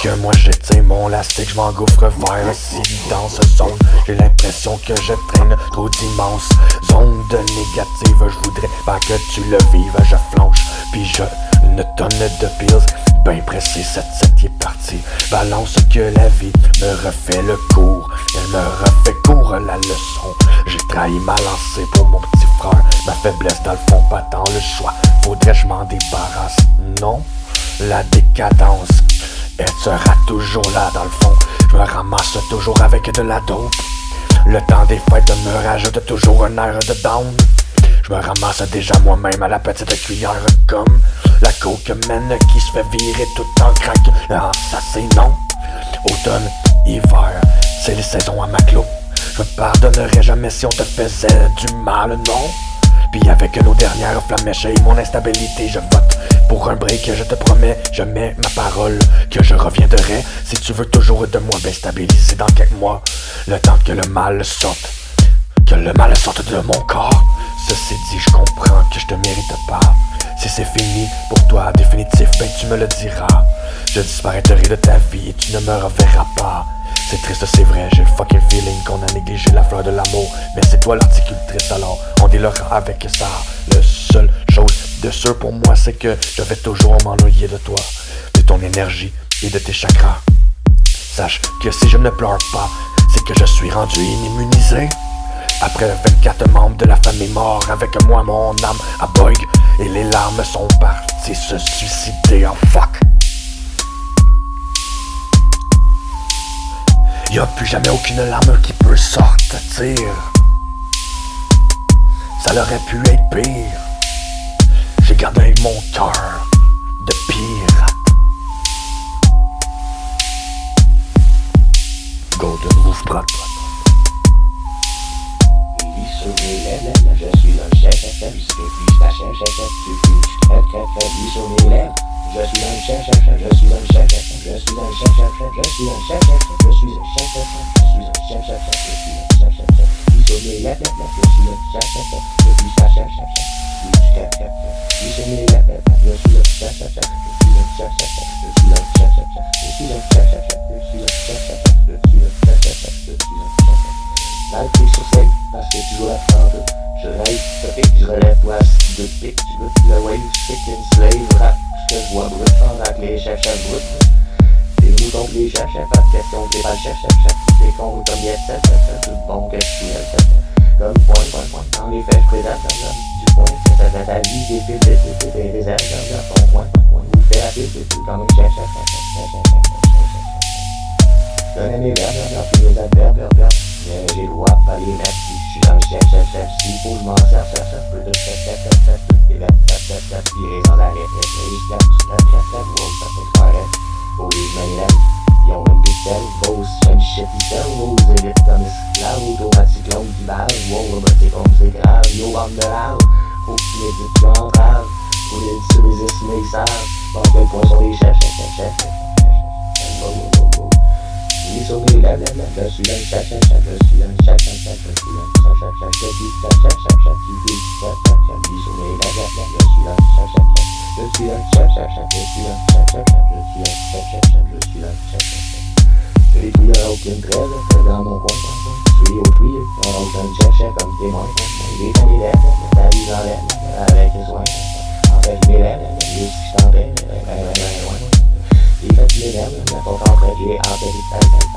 que moi j'étire mon lastique, je m'engouffre vers un silence zone. J'ai l'impression que je traîne trop d'immenses zones de négatives. Je voudrais pas que tu le vives, je flanche, puis je une tonne de pills. Ben pressé, cette y est partie. Balance que la vie me refait le cours. Elle me refait court la leçon. J'ai trahi ma lancée pour mon petit frère. Ma faiblesse dans le fond, pas tant le choix. Faudrait je m'en débarrasse. Non, la décadence, elle sera toujours là dans le fond. Je me ramasse toujours avec de la dope. Le temps des fêtes me rajoute toujours un air de down. Je me ramasse déjà moi-même à la petite cuillère comme la coke-mène qui se fait virer tout en crack. Ah, ça c'est non. Automne, hiver, c'est les saisons à maclo. Je me pardonnerai jamais si on te faisait du mal, non. Puis avec nos dernières flamèches et mon instabilité, je vote pour un break, je te promets, je mets ma parole que je reviendrai. Si tu veux toujours de moi, ben stabiliser dans quelques mois, le temps que le mal sorte. Que le mal sorte de mon corps. Ceci dit, je comprends que je te mérite pas. Si c'est fini pour toi, définitif, ben tu me le diras. Je disparaîtrai de ta vie et tu ne me reverras pas. C'est triste, c'est vrai, j'ai le fucking feeling qu'on a négligé la fleur de l'amour. Mais c'est toi l'articultrice, alors on dealera avec ça. La seule chose de sûr pour moi, c'est que je vais toujours m'ennuyer de toi, de ton énergie et de tes chakras. Sache que si je ne pleure pas, c'est que je suis rendu inimmunisé. Après 24 membres de la famille morts, avec moi mon âme à bug et les larmes sont parties se suicider. Oh fuck. Y'a plus jamais aucune larme qui peut sortir. Ça l'aurait pu être pire. J'ai gardé mon cœur de pirate. Golden Wolf Prot. Sur mes lèvres, je suis dans le chef, je suis ta chef, tu fuis, sur mes lèvres, je suis dans le chef, je suis dans le chef, je suis dans le chef, je suis dans le chef, je suis le chef, je suis le chef, je suis le chef, sur mes lèvres, je suis le chef, je suis ta chef, sur mes lèvres, je suis le chef, je suis le chef, je suis le chef, je suis le chef, je suis le chef, je suis le chef, je suis le chef. Là, t'es sur scène, parce que tu joues la fente. Je rêve, ça fait que je relève toi, si de pique, tu veux plus le wave, stick and slave, rap, ce que je vois brut, avec les chefs brut. T'es moutons que les chefs, pas de question, t'es pas le chef, t'es con comme yes, tout bon que je suis, comme point, dans les faits, je présente, du point, ça fait ta vie, des fils, des ailes, dans ton coin, vous faites la piste, comme un chef, donnez mes verbes, puis mes adverbes, mais j'ai le droit de pas les mettre, si je suis dans le chef, s'il faut je m'en sers, peu de chef, toutes les lettres, virer sans arrêt, jusqu'à ça fait carré, pour les mains, ils ont une bitelle, vos shit, ils sell, vos élites comme esclaves, automatique, l'homme qui bave, wow, c'est comme c'est grave, yo, homme de lave, faut que tu médites, tu entraves, faut les sur les estimés, ils savent, dans quel point sont les chefs, sur mes lèvres, je suis le chef, je suis le chef, je suis le chef, je suis le chef, sur mes lèvres, je suis le chef, je suis le chef, je suis le chef, je suis le chef. Je les trouve à aucune trêve, dans mon coin, je suis au puits, on aucun chef, comme témoin, j'ai fait mes lèvres, ta vie j'en lève, avec les soins, en fait mes lèvres, juste si je t'en paie, loin. J'ai fait les lèvres, la porte en train, j'ai enterré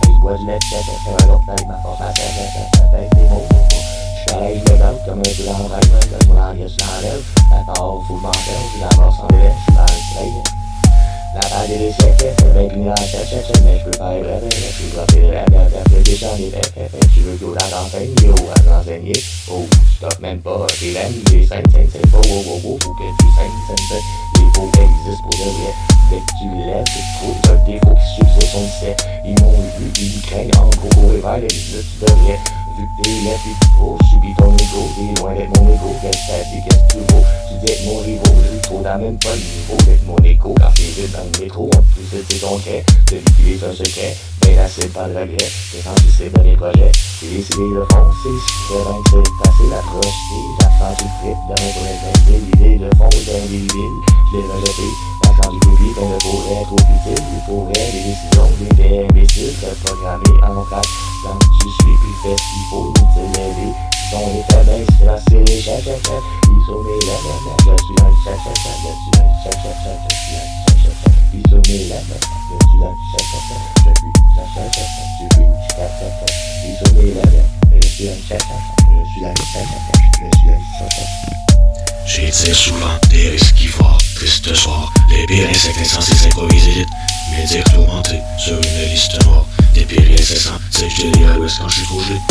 je bois du lait, un autre taille, ma force à ça fait des mots. J'suis pareil, je me donne comme un peu en rêve, comme mon arrière je l'enlève. Attends, faut que je m'en fasse, je l'avance en lèvres, j'suis dans le soleil. La balle et les siècles, c'est bien qu'une grande chèche, mais j'peux pas y rêver, j'suis droppé de rêve, après des champs, des faits, tu veux que la campagne, yo, à t'enseigner. Oh, stop même pas, t'es l'aime, les scènes, c'est pas, faut que tu saignes, les faux existent pour de vrai. Dès que tu lèves, c'est trop de défauts qui suivent sur son ciel. Ils m'ont vu, ils craignent, en gros, courir vers les tu devrais. Vu que t'es lève et trop, subis ton ego, t'es loin d'être mon ego. Qu'est-ce que t'as dit, qu'est-ce que tu vaux? Tu dis être mon rivaux, je trop dans même pas le niveau d'être mon écho. Quand t'es vite dans le métro, on te pousse c'est ton trait. De liquider un secret, ben assez pas de regret. T'es rendu c'est dans les projets, j'ai décidé de foncer. Je vais que c'est facile à projeter. J'apprends du flip dans mes projets, l'idée de fond dans les villes, je l'ai rejeté. Quand du public, on ne pourrait trop utile, il pourrait des décisions des faits imbéciles, reprogrammés en rage. Donc tu suis puis fais ce qu'il faut, nous te lever. Sont les faibles, c'est les chachacha. Ils sont mes lèvres, je suis un chachacha, je suis un chachacha, je suis un chachacha. Ils sont mes lèvres, je suis un chachacha, je suis un chachacha, je suis un chachacha. Ils sont mes lèvres, je suis un chachacha, je suis un chachacha, je suis un chachacha. J'ai tiré souvent des risques qui voient, triste soir. Les pires insectes insensés s'improvisent vite. Médic tourmenté sur une liste noire. Des pires incessants, c'est que je délire à l'ouest quand je suis trop gelé.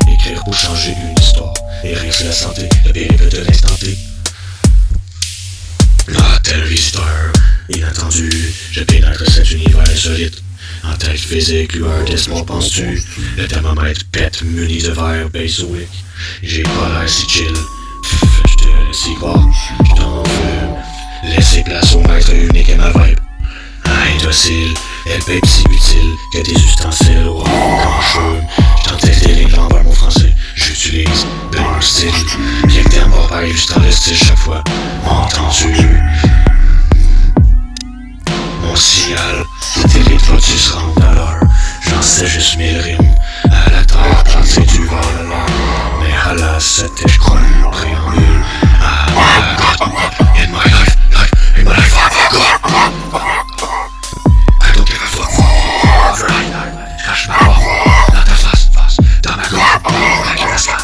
Écrire pour changer une histoire. Et rire c'est la santé, le périple de l'instant T. Là, tel visiteur inattendu, je pénètre cet univers insolite. En tête physique, lueur d'espoir, penses-tu? Le thermomètre pète muni de verre Basowick. J'ai pas l'air si chill. Je te laisse y croire, je t'en veux. Laissez place au maître unique et ma vibe. Indocile, elle paye si utile que des ustensiles au quand je t'entête des lignes envers mon français. J'utilise de mon style, bien que terme mort pareil juste dans le style chaque fois. Entendu. Mon signal, tes rites lotus rendent à l'heure. J'en sais juste 1000 rimes. À la terre, planté du vers le long. Mais à la c'était je crois préambule. Ah my god, in my life, in my life, I don't give a fuck. Overnight, je cache ma voix dans ta face, dans ma gorge, avec la slam,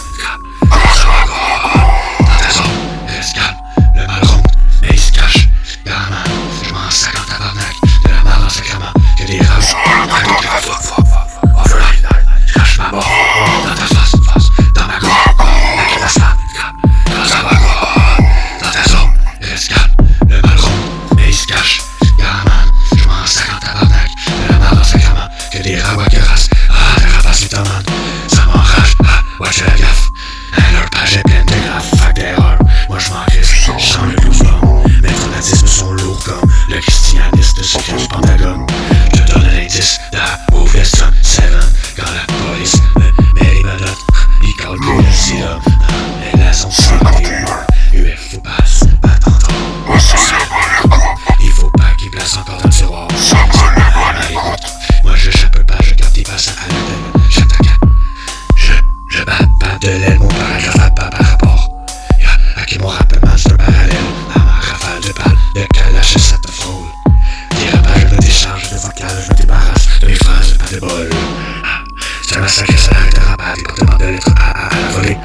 sur ma gorge, dans ta zone, reste calme, le mal ronde, mais il se cache. Gamin, je m'en sac en tabarnak, de la merde en sacrement, que des rages. I don't give a fuck. Overnight, je cache ma voix dans ta face, dans ma gorge, avec la slam, sur ma gorge, dans ta zone, reste calme, le mal ronde, mais il se cache. Gamin, je m'en sac en tabarnak, de la merde en sacrement, que des ragots que race. Ah, ta rapace est en man, ça m'enrage. Ah, watch la gaffe. Leur page est pleine de graphes, fac d'erreurs. Moi je m'en crisse, je sens le blues bomb. Mes fanatismes sont lourds comme le christianisme de secret du Pentagone. Je te donne un indice, la West 7. Quand la police me met les menottes, ils calculent le sida. Les glaçons sont des morts. UF faut pas t'entendre. Il faut pas qu'il place encore dans le tiroir. Moi je chape pas, je garde tes passants à la tête. J'attaque. Je bats de l'aile, mon paragraphe a pas par rapport. Ok, mon rap man, c'est un parallèle à ma rafale de balles, de calache, ça te frôle. Dérapage, je me décharge de vocal, je me débarrasse de mes phrases, pas de bol. C'est un massacre, ça arrête de rabat, département de lettres à la volée.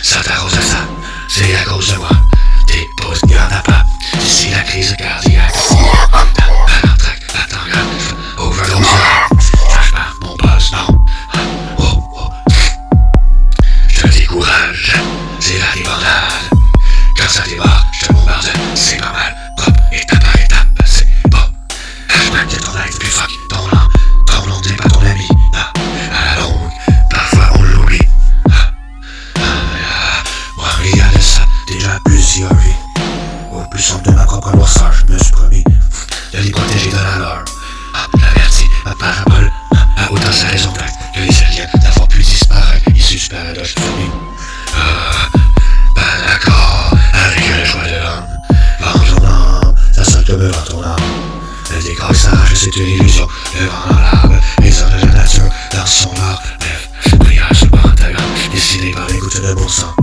Ça t'arrose à ça, c'est à cause de moi. T'es pas une garde à pas, d'ici la crise cardiaque. Attends, regarde, overdose. Cherche pas mon boss, non. Je te décourage, c'est la débandade. Quand ça débarque, je te bombarde, c'est pas mal. Propre, étape par étape, c'est pas. Hashtag de ton aide, puis fuck ton nom n'est pas ton ami. À la longue, parfois on l'oublie. Moi, il y a de ça, déjà plusieurs vies. Au plus sombre de ma propre noirceur, je me suis promis de les protéger de la leur. J'avertis ma parabole à autant sa raison d'acte que les aliens d'avoir pu disparaître issus du paradoxe famille. Pas d'accord avec le choix de l'homme. Vends ton âme, ça sonne comme vend ton âme. Le décor s'arrache, c'est une illusion. Le vent dans l'arbre, les hommes de la nature dans son art. Bref, prière sur le pentagramme, décidé par les gouttes de bon sang.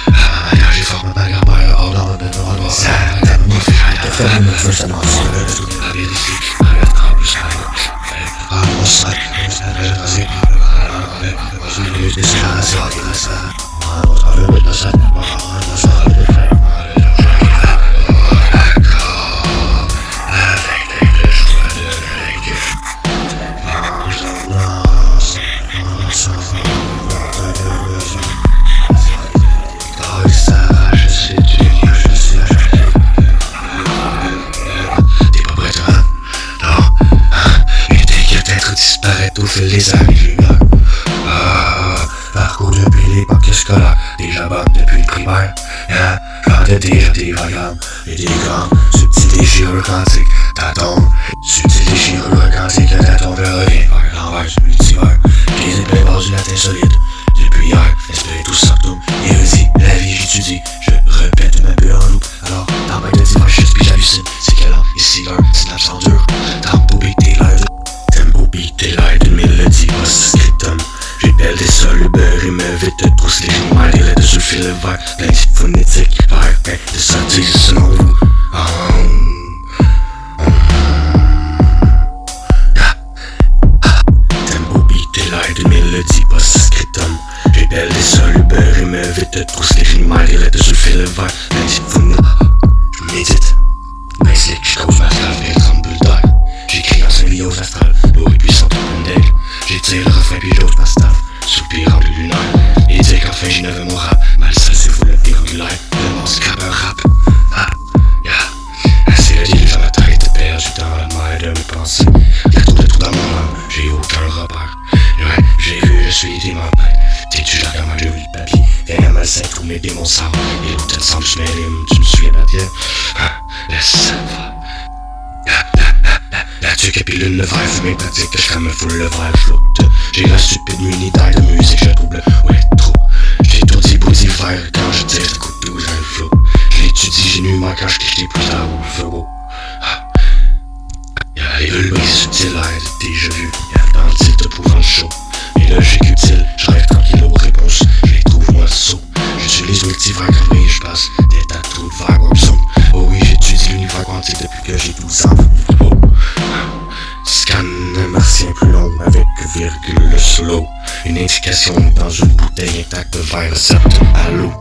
À ma manière, j'ai formé ma grand-mère hors dans le même endroit. Ça, t'as mon frère, t'as fait mon feu, ça m'en sort le tout. À bien ici, à plus ça. Ah, mon sac, c'est rasé. Disparaître au fil des années. Parcours depuis l'époque scolaire, déjà bonne depuis le primaire. Genre de dire des vagabonds et des grands, subtils déchirures quantiques. Ta tombe, subtils déchirures quantiques, ta tombe revient vers l'envers du multivers. Les épées bases du latin solide. Depuis hier, espérer tout sanctum, érudit, la vie j'étudie. Je répète ma bulle en loup. Alors, tempête de dimanche, puis j'hallucine. C'est que l'an est si l'heure, c'est l'absence dure. j'écris mal des lettres sur le fil vert, plein de types phonétiques, vert, de sorties selon vous. Tempo beat et l'air de mélodie post-scriptum. J'épelle des solubeurs et me vite de trousse, j'écris mal des lettres sur le fil vert, plein de types phonétiques. Je médite, ben slick, j'cause ma slave et 30 bulles d'air. J'écris en symbiose astrale, l'eau est puissante comme d'aigle. J'étire le refrain puis j'ose ma staff, soupir en lunaire. Et dire qu'enfin j'innovais mon rap, malsain c'est vous le triangulaire. Le monstre scrape un rap, assez le deal, dans ma tête perdu dans la mer de mes pensées. Y'a trop de trous dans mon âme, j'ai aucun repère. Ouais, j'ai vu, je suis des ma tête. T'es-tu là comme un jeu de papier? Viens à malsain, tous mes démons savent. Et l'autre te semble, je m'aime, tu me suis à ma tête. Laisse ça faire. La tuque et puis l'une le verre fumé pratique, je crame full le verre flotte. J'ai la stupide unitaire de musique, je trouble, ouais trop. J'ai tout dit beau d'hiver quand je tire un coup de 12 dans le flow. Je l'étudie génument quand je j'étais plus tard au feu beau. Y'a les bulles subtiles, l'air de déjà vu. Y'a dans le titre pour vendre chaud. Mes logiques utiles, je rêve tranquille aux réponses. Je les trouve moi saut. J'utilise multivers quand je passe des tatous de verre warp zone. Oh oui, j'étudie l'univers quantique depuis que j'ai 12 ans. Scanne martien plus long avec virgule slow. Une indication dans une bouteille intacte de verre récepte à l'eau.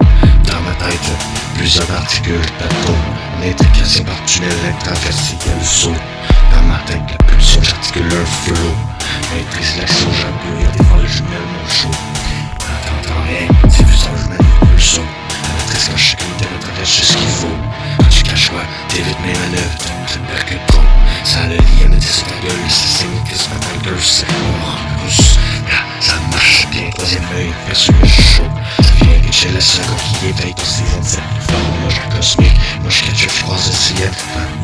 Dans ma tête, plusieurs particules d'atomes. Une intrication par tunnel intraversiel saut. Dans ma tête, la pulsion j'articule un flow. Maîtrise l'action, j'appuie à défendre le jumelle mon show. T'entends rien, diffusant je manipule le son. À la tresse quand chacune d'elles traverse juste ce qu'il faut. Quand tu caches quoi, t'évites mes manœuvres, tu ne perds que trop. Ça le lie à me dire sur ta gueule, c'est signe que c'est ma gueule, c'est russe. Ça marche bien, troisième œil, versus le chaud. Ça vient que chez la seconde qui éveille dans ses insectes. L'horloge cosmique, moi je catch je croise le ciel.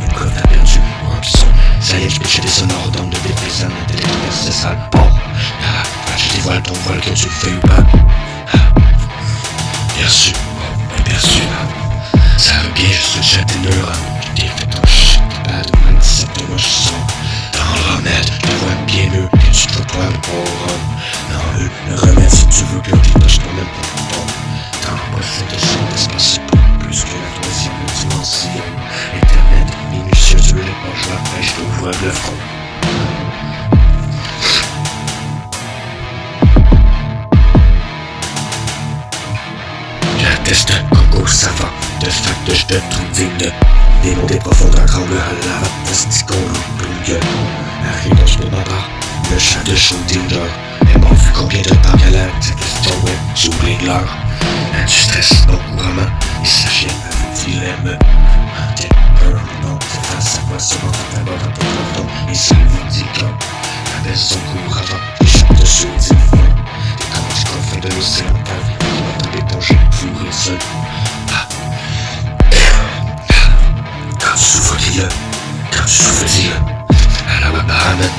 Y'a quoi t'as perdu, moi qui son. Ça y est, je pitch des sonores d'hommes de bébés, intellectuels, c'est sale. Bon, quand je dévoile ton voile, que tu le fais ou pas. Perçu, perçu. Ça veut bien, je te jette des neurones. J'ai fait ton shit, pas de mindset de moi je sens. Dans le remède, je te vois bien mieux que tu te vois toi le pauvre. Dans le remède, si tu veux que je te même pas bon. Dans le poste de son espace, plus que la troisième dimension. Internet, minutieux, tu les poches, après je t'ouvre le front. J'atteste Coco savant, de fact je te trouve digne. Des mots des profondeurs tremblent à la fantastique on loupe une gueule. L'arrivage de ma part, le chat de Schrödinger. Elle m'en vu combien de temps qu'elle a cette question web, j'oublie de l'heure. Du stress, non couramment, et sa chienne avec dilemme. T'es peur, non, c'est face à quoi seulement quand t'as mort dans ton canton. Et ça vous dit comme la baisse son cours avant, les chats de Schrödinger. T'es comme du confin de l'océan, ta vie, qui va tomber plongé, fourré seul. Quand tu souffres, dis-le. Quand tu souffres, dis-le. À la Wabahamen,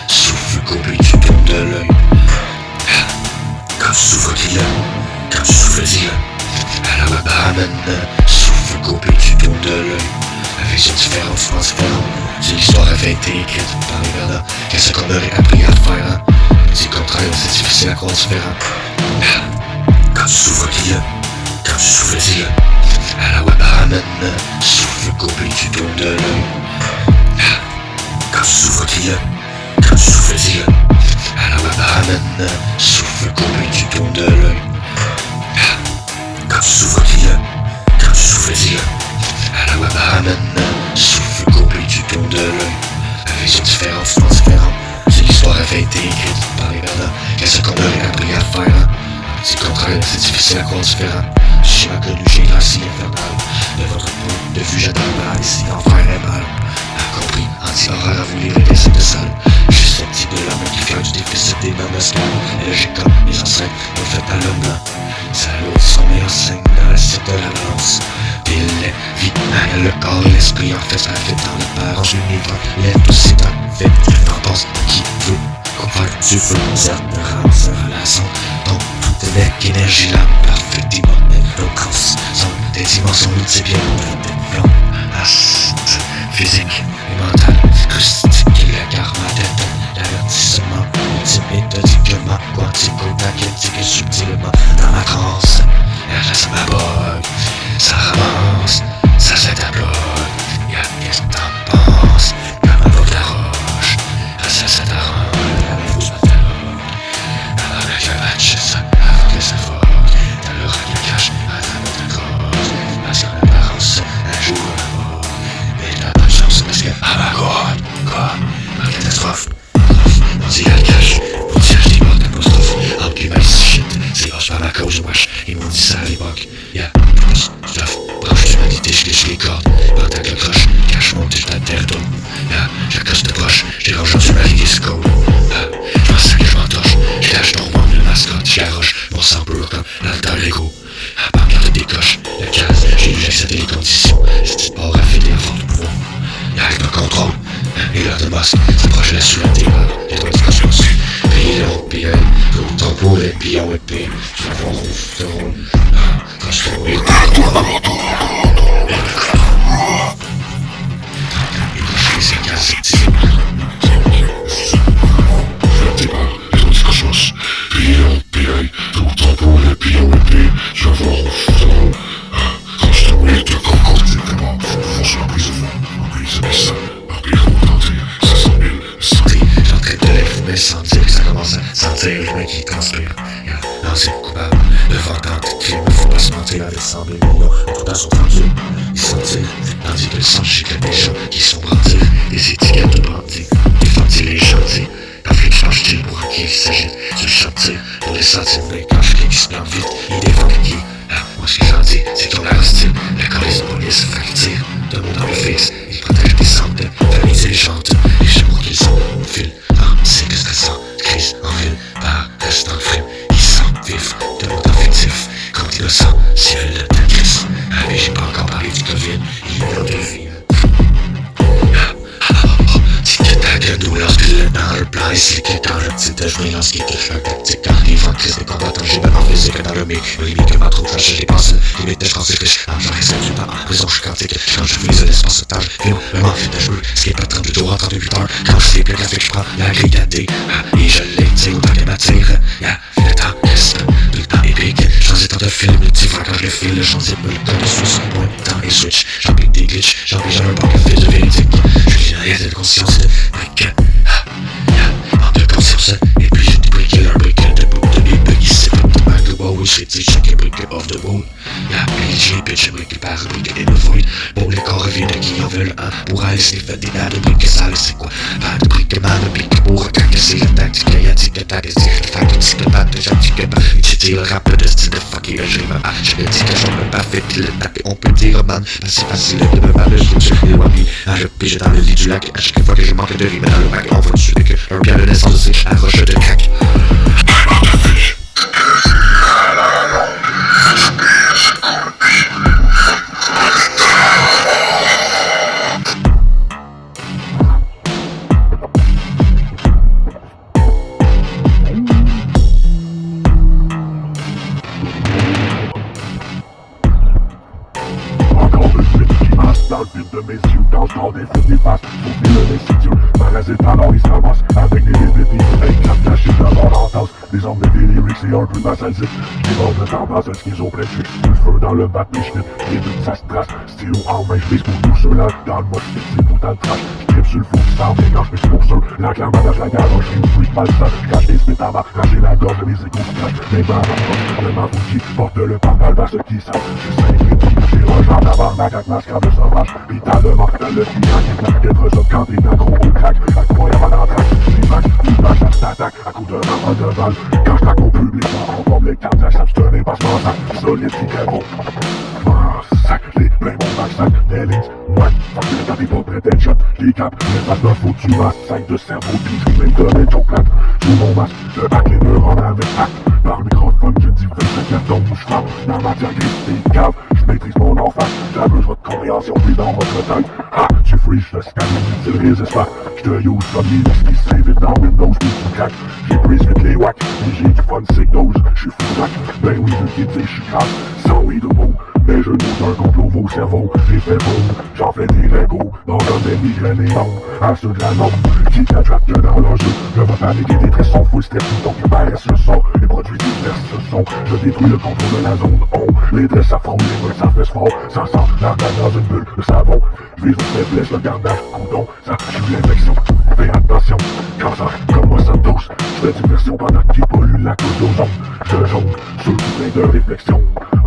souffle courbé du ton de l'œil. Quand tu souffres, dis-le. Quand tu souffres, dis-le. À la Wabahamen, souffle courbé du ton de l'œil. Avec une différente France différente. Si l'histoire avait été écrite par les verdants, qu'est-ce qu'on aurait appris à faire, hein? Du contraire, c'est difficile à croire différent. Quand tu souffres, dis-le. Quand tu souffres, dis-le. À la Wabahamen, souffle courbé du don de l'œil. Quand tu souffres, dis-le. Quand tu souffres, dis-le. À la Wabahamen, souffle courbé du don de l'œil. Quand tu souffres, dis-le. Quand tu souffres, dis-le. À la Wabahamen, souffle courbé du don de l'œil. Avec une différence différente. Si l'histoire avait été écrite par les verdants, qu'est-ce qu'on aurait appris à faire, hein? Du contraire, c'est difficile à croire différent. J'ai ma connu, j'ai l'ancien infernal. De votre point de vue, j'adore mal, ici l'enfer est mal. A compris, anti-horreur à vous livrer des scènes de salle. Je suis sceptique de l'homme qui fait du déficit des mains esclaves. Et logique comme les ancêtres ont fait à l'homme blanc. Salauds sont meilleurs signes dans l'assiette de la balance. Des laits, vie, le corps et l'esprit en fait, ça fait dans l'apparence. L'univers, l'aide aussi dans fait. N'en pense qui veut, qu'on fait du feu. Certes, rendre sa relation, donc tout est mec, énergie, l'âme parfaite, immortelle, nos trans sont des dimensions multiples, non, astre, physique et mentale, acoustique et la karma tête, l'avertissement, ultime méthodiquement, quantico, magnétique et subtilement, dans ma transe. fuck. Yeah, pousse, stuff, branche d'humanité, je les cordes. Pendant que le croche, cache mon je la terre d'eau. Yeah, j'accoste de proche, j'dérange en sous-marie des scores. Je pense que je m'entorche, j'cache ton monde de mascotte, j'arroche, mon sang brûle comme l'alter Lego. À part garder des coches, le case, j'ai dû accepter les conditions. C'est pas raffiné avant de pouvoir. Y'a avec le contrôle, et l'heure de masque, s'approche la sous la terre, les doigts du cosmos. Puis l'on pille, tout ton poulet, puis on épée. Je la vois rouge, de rôle. Quand je trouve les sentir que ça commence à sentir les mains qui transpirent. Non, c'est coupable. Le vent tente crime, faut pas se mentir avec 100 000 millions. Pourtant sont tranquilles, ils sentirent. Tandis que le sang chicle des gens qui sont brandir. Des étiquettes de bandits, des fantis les gentils. Quand flic change-t-il pour un qui s'agite du chantier. Pour les sentir, mais quand flic qui se plante vite, il défend qui. Moi ce que j'en dis, c'est ton air hostile. La police de police fracture. De mots dans le fixe, ils protègent des centaines. Familles et chantent. Les chemins qu'ils sont au fil. C'est que stressant, crise en ville, par restant frime, ils sentent vif, de monde affectif, quand innocent, ciel de crise. Ah mais j'ai pas encore parlé du Covid, il y a de vie. Si que ta gueule lorsque le dans le plan, c'est que dans le petit de jouer lorsqu'il touche un tactique. Quand les vents crise des combattants, j'ai même en physique dans le mec. Le limite que ma troupe fâche, j'ai pensé, limite de je pense que j'en reste du temps en prison, je suis quantique. Quand je frise l'espace de temps, film, le manque de jeu, ce qui est pas 32 jours en 38 heures. Quand je sais plus café que je prends la grille à dé, et je l'étire autant qu'elle m'attire. Le temps reste, tout le temps épique. J'en ai tant de films, le petit frère quand je le file, le champ zip, le temps de sous son point, temps et switch. J'applique des glitches, j'empêche un banc de fil de véridique. Je suis une de conscience de brique. En de conscience, et puis j'ai des briques, leur brique de bout de mes bugs, ici, de back de wow, j'ai dit chaque brique off the wall. Puis j'ai pitch, brique par brique et me void. Bon, les corps reviennent qui en veulent un. Pour aller, c'est fait des nains de briques sales, c'est quoi? Pas de briques, man, de briques pour cacasser la tactique, yatique, attaque, c'est le fact, de psychopathe, j'applique pas. Utile le rap de style de fucking le dream. Je le dis que j'en peux pas fait, puis le taper, on peut dire, man. C'est facile de me parler, je suis les wabis. Je pige dans le lit du lac, à chaque fois que je manque de rime dans le bac, on va dessus que un bien de naissance, c'est un roche de crack. Dans le vide de mes yeux, dans le temps des feux néfastes, faut filer les studios, parasites alors ils se ramassent, avec des répétitions, éclatent cachés devant l'entasse, des hommes de lyrics et un peu basaltique, j'déborde le temps dans un schizophrène, j'fais le feu dans le bac, mais j'fais les buts, ça se trace, stylo en main, j'vise pour tout ceux-là, dans le moche, j'fais des boutons de trash, j'tripe sur le fou, ça vient quand j'fais pour ceux, la clame manage la garage, j'fais une freak mal ça, j'cache des spits à bas, ranger la gorge, mes échos flash, les barres en le mafouki, porte le pare-balles, parce qu'ils savent, j'suis 5 critiques, j'ai rejoint d'avant, ma caque masque de sauvage, pis t'as le manque de le client qui plaque d'être sauf quand t'es accro au crack, incroyable en track, les vagues, tu vaches, ça t'attaque, à coup de rame de balle, quand j'taque au public, en forme les cartes, j'abstenais pas ce sac, solide qui gros, sac, les pleins mon backstack, des lignes, ouais, fuck le tapis pas prêt d'être shot, j'les cap, les faces de faux, tu masses, sac de cerveau, puis j'suis même de mes jokes plates, sous mon masque, le bac les murs en avec pack, par le microphone, je dis 25 cartons où j'frappe, la matière grise, t'es cave, j'maîtrise mon enfant, j'abuse votre compréhension, puis dans votre taille, ah, tu free, j'te scanne, tu le résistes pas, j'te use comme Linux qui save it dans Windows, puis tu craques, j'ai brise vite les wacks, et j'ai du fun signals, j'suis fou rack, ben oui, je dis, j'suis grave, sans oui de mots, mes genoux d'un complot, vos cerveaux, j'ai fait beau, j'en fais des Legos, dans un des migraines et non, à ce grand nombre, qui t'attrape que dans l'enjeu, je vais paniquer des tresses full step, tout ton que reste le son, les produits divers ce sont, je détruis le contrôle de la zone, on, les dresses s'affrontent, les mains ça fait fort, ça sent l'argent dans une bulle, le savon, je vise une faiblesse, le gardage, coudon, ça tue l'infection, fais attention, cancer, comme moi ça dose, je fais diversion pendant qu'il pollue la cause d'ozone, je jongle, sur tout plein de réflexion,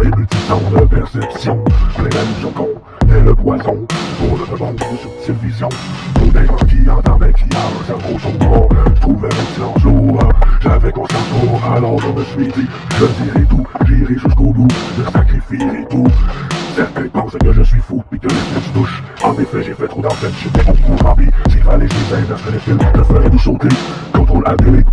et multisons de perception, plein d'allusions con, connais le poison. Pour notre monde de subtile vision. Pour des gens qui entendent qui a un cerveau sombre. Je trouvais mon silence lourd. J'avais conscience lourde, alors je me suis dit, je dirai tout, j'irai jusqu'au bout, je sacrifierai tout. Certains pensent que je suis fou pis que les films touchent. En effet, j'ai fait trop d'enfants, j'étais au courant pis s'il fallait que je les inverse les films, je ferais tout sauter. Contrôle AD.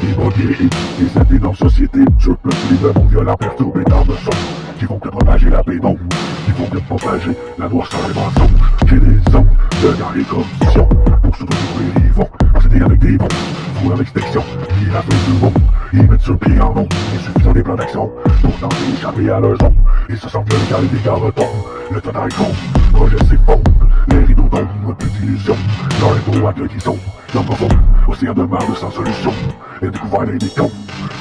Immobilier, des athées dans société, je peux plus de mon violent perturbé dans le son, qui font que propager la paix d'ombre, qui font que propager la noirceur et mensonges. J'ai des ondes de gars et conditions, pour soutenir les rivaux, procéder avec des bombes, fou avec extinction, lier la fin du monde, ils mettent sur pied en nombre, insuffisant des plans d'action, pour tenter d'échapper à leurs ombres, ils se sentent violents car les dégâts retombent, le tonnerre tombe, projet s'effondre, les rideaux tombent, plus d'illusions, dans les trous à qui sont, dans profond, océan de marde sans solution, et découvert les décombres,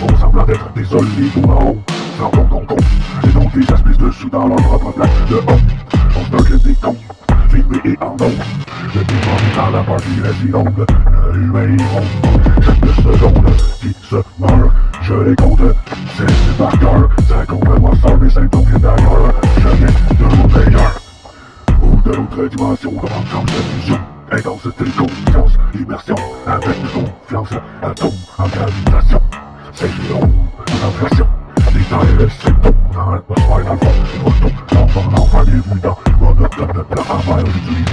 font semblant d'être désolés ou en honte, sans compte, et donc les aspects dessous dans leur propre plaque de honte, on se donne des comptes, filmés et en ondes, le démon dans la partie résidente, l'humain ronde, chaque seconde qui se meurt, je les compte, c'est par cœur, ça compte moi seul, mes symptômes viennent d'ailleurs, je viens de mon meilleur, ou de l'autre dimension, devant comme cette fusion. Intensité, conscience, immersion, avec confiance, atome en gravitation. C'est géant, inflation, des temps et les symptômes, dans l'atmosphère, dans le fond, l'enfant, bienvenue dans monotone, plan envers, j'utilise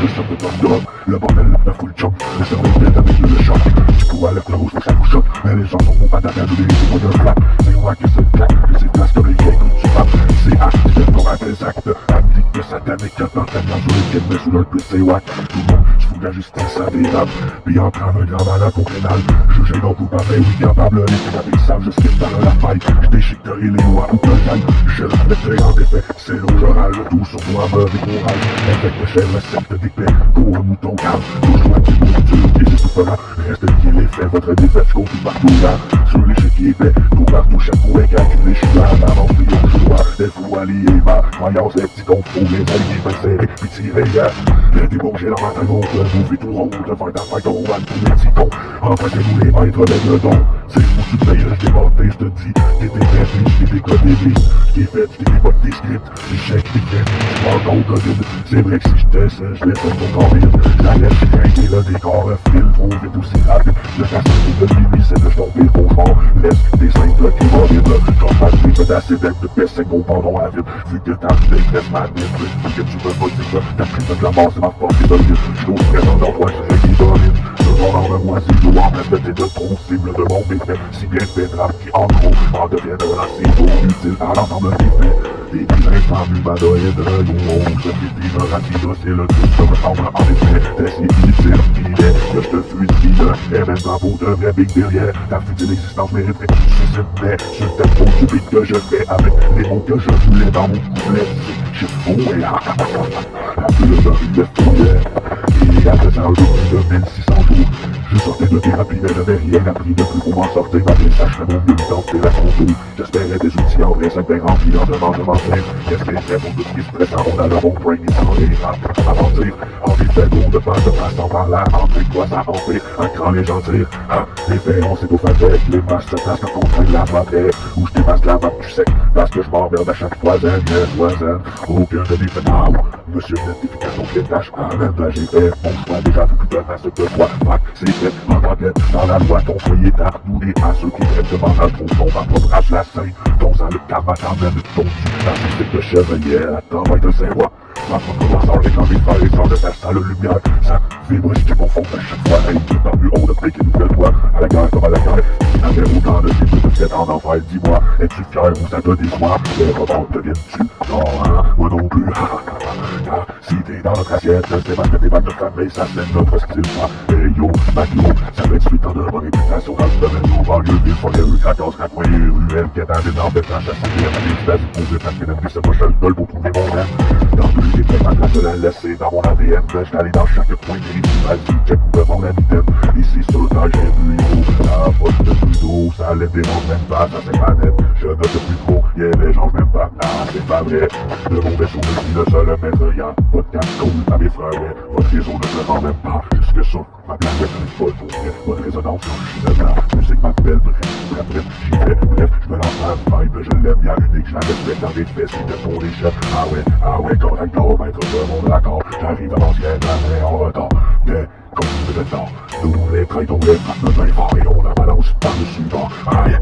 les sortes de drogue, le bordel, la full jump, le cerveau est avec le choc, du coup à l'être rouge, ça vous choque, mais les gens sont pas d'attaque, des mots de flap, c'est moi qui se claque, que c'est place comme les vieilles coups du pape, c'est acte, pour un des actes, applique satanique, d'entraînement sur lesquels, mais sous leur plus c'est wack, tout le monde, je fous la justice à dérape, puis entrave un grand malade au pénal, jugé non coupable, mais oui capable, les pénales savent, je skip dans la faille, je déchiquerai les lois ou que j'aille, je reflèterai en effet, c'est l'eau, je râle, tout sur moi me décourage, effet de chèvre, recette d'épée, pour un mouton calme, toujours un petit bout dur, et c'est tout fera, reste lié les faits, votre défaite, je compte partout là, sur l'échiquier fait, tout partout, chaque point calculé, je suis là, avance, triomphe, je dois, des fous alliés, ma croyance, les petits confrons, les alliés, me serrer, puis tirer, les démons, j'ai la main à gauche, bouffer tout rond, de faire ta fight, on va tous les petits cons, empruntez-nous les maîtres, avec le don, c'est fou, tu payes, je t'ai monté, je te dis, t'es prêt, je t'ai décodé, je t'ai fait, je t'ai pas tes scripts, j'ai chèque, t'es fait, tu parles ton COVID, c'est vrai que si je t'essaie, je laisse ton corps vide, j'allais, je crains, et le décor file, trop vite aussi rapide, le casse de minuit, c'est de tomber au cauchemar, laisse des simples qui vont vite, j'en passe des pédaces de baisser au pendant à vide, vu que t'as détresse ma vie, vu que tu peux pas dire, t'as pris de la mort, c'est ma force, c'est de mieux, je l'ose présent dans toi, je sais qui domine, je m'en en moi, si je dois en place de trop cible de mon méfait, si bien pénétrable qui en gros, en deviennent assez utile à l'ensemble des faits, des vilains femmes humanoïdes, rouges, des narratives dociles, tout se ressemble en effet, t'es si utile, filet, que je te fusille, et même dans vos de vrai big derrière, ta futile existence mériterait que tu suicides, mais je t'aime trop stupide que je fais avec les mots que je voulais dans mon couplet, je fouille, la philosophie de fouille, et à 2 ans, de 1600 jours, je sortais de thérapie, mais je n'avais rien appris de plus pour m'en sortir, malgré ça, je fais mon mieux dans tes racontes, j'espérais des outils en vrai, ça me rempli en demande, je m'en fais, qu'est-ce que c'est pour tout ce qui se presse, on a le bon brain, il s'en est rap, à mentir, envie de faire gros de pas de passant par là, entrer quoi ça en fait, un grand légendaire, les faits, on s'est au avec, les masses se placent quand on traîne la matière, où je dépasse la map du sec, parce que je m'emmerde à chaque fois, zen, aucun de mes faits, monsieur notification qui tâche, même là j'ai fait mon choix, déjà vu plus de masse que toi, c'est fait, en enquête, dans la loi, ton foyer tard, nous et à ceux qui traitent de mental, ton ma propre âge, la scène, ton sang, le karma, t'emmène ton tu, la système de chevalier, attends, va être Saint-Roi, ma propre voix sans les envie de faire les sorts de ta sale lumière, ça vibre, je te confonds à chaque fois, hey, tout en plus haut de pique une nouvelle voix, à la guerre comme à la guerre, il avait autant de cibles de fête en enfer, dis-moi, es-tu fier ou ça te déçoit, les romans deviennent-tu, non, moi non plus, si t'es dans notre assiette, c'est parce que t'es pas de famille, ça c'est notre style, hey yo, Maclo, ça fait 18 ans de bonne réputation dans le domaine, nos banlieues, villes, forêts, rues, 14, raccoins, ruelles, quêtant des arbres, étanches, à s'en dire, à l'extase, pour des femmes qui n'aiment plus, c'est moi, je le gueule pour trouver mon rêve, dans tous les détails, ma place de la laisser dans mon ADN, je t'allais dans chaque coin, des vas-y, check où mon habitant, ici sur le temps, j'ai vu, yo, la poste de plus d'eau, ça les dérange même pas, ça c'est pas net, je note plus trop, yeah, les gens même pas, c'est pas vrai, de mon vaisseau, je suis le seul maître, y'a pas de casse cool à mes frères, ouais, votre réseau ne se rend même pas, plus que ça. Ma planète n'est pas pour vrai, pas de résonance. Je suis la musique m'appelle, bref, j'y vais, bref, je me lance ma vibe, je l'aime bien unique, je la respecte dans les faits, c'est pour les chefs. Ah ouais, correcteur, maître de mon accord, j'arrive à l'ancienne, mais en retard. Des continues de temps, nous les traitons, les frappes bien fort et on la balance par-dessus bord. Aïe,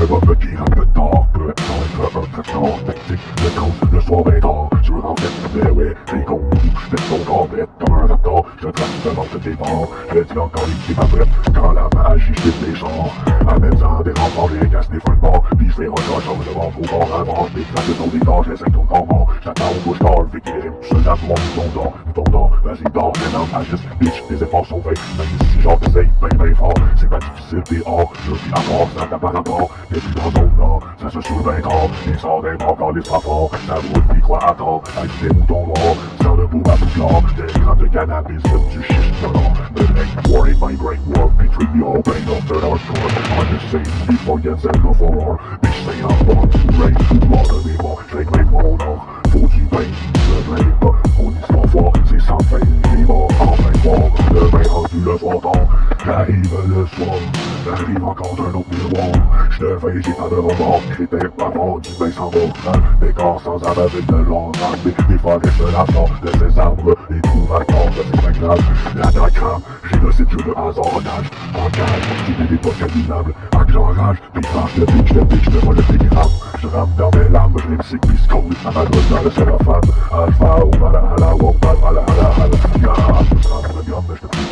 un bombe qui rappe tard, peut être un tracteur tactique, le trans, le soir est tard, sur en fait, mais ouais, c'est con, je fais ton corps bête comme un raptor, je trace devant tes bords, je dis encore les ma bref, quand la magie je les sorts, amène-en des remparts, j'ai casse des feux de bord, puis je fais autre chose devant vos bords avant, je m'éclate de ton décor, j'essaie ton corps mort, j'attends au couche-tard, le vécu les rimes, seul à mon mouton d'or, vas-y dors, maintenant agisse, bitch, les efforts sont vains, même si genre t'essayes ben fort, c'est pas difficile, t'es hors, je vis encore, ça t'a pas rapport, mais plus dans zone nord, ça se soulève bien tard, les sorts d'un encore les bras forts, ça roule pis croit à tort, avec des moutons noirs, sans le bout à bouclard, des grammes de cannabis, du shit, non, the next war in my brain, war between the all brain of the hardcore, on the same before gets and go for war, bitch say I'm born to rain, tout mort de mes morts, je réclame mon or, faut du pain, je réclame pas, mon histoire fort, c'est sans fin, les morts, enfin fort, demain rendu le soir tard, j'arrive le soir, j'arrive encore d'un autre miroir, je devais, j'ai pas de remords, critère pas mort, du bain sans mort, des corps sans âme avec de l'or, des forêts de la sorte de ces arbres, les trouve à tort, c'est pas grave, la crame, génocide, jeu de hasard, en cage, j'ai des époques abominables, que j'enrage, pis tranche de bitch, je vois le télégramme, je rame dans mes larmes, je l'imsique, pis scroll, à ma gauche dans le cellophane, alpha, ou malala, ou malala, ya, je rame le gomme, je te prie,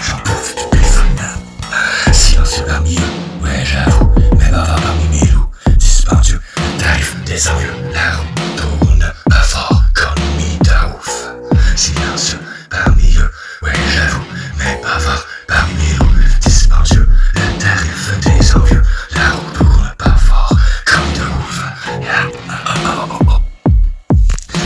J'en bouffe du péphonat. Silencieux parmi eux, ouais j'avoue, mais bavard parmi mes loups. Dispendieux, le tarif des envieux, la roue tourne pas fort comme mi-taouf. Silencieux parmi eux, ouais j'avoue, mais bavard parmi mes loups. Dispendieux, le tarif des envieux, la roue tourne pas fort comme mi-taouf.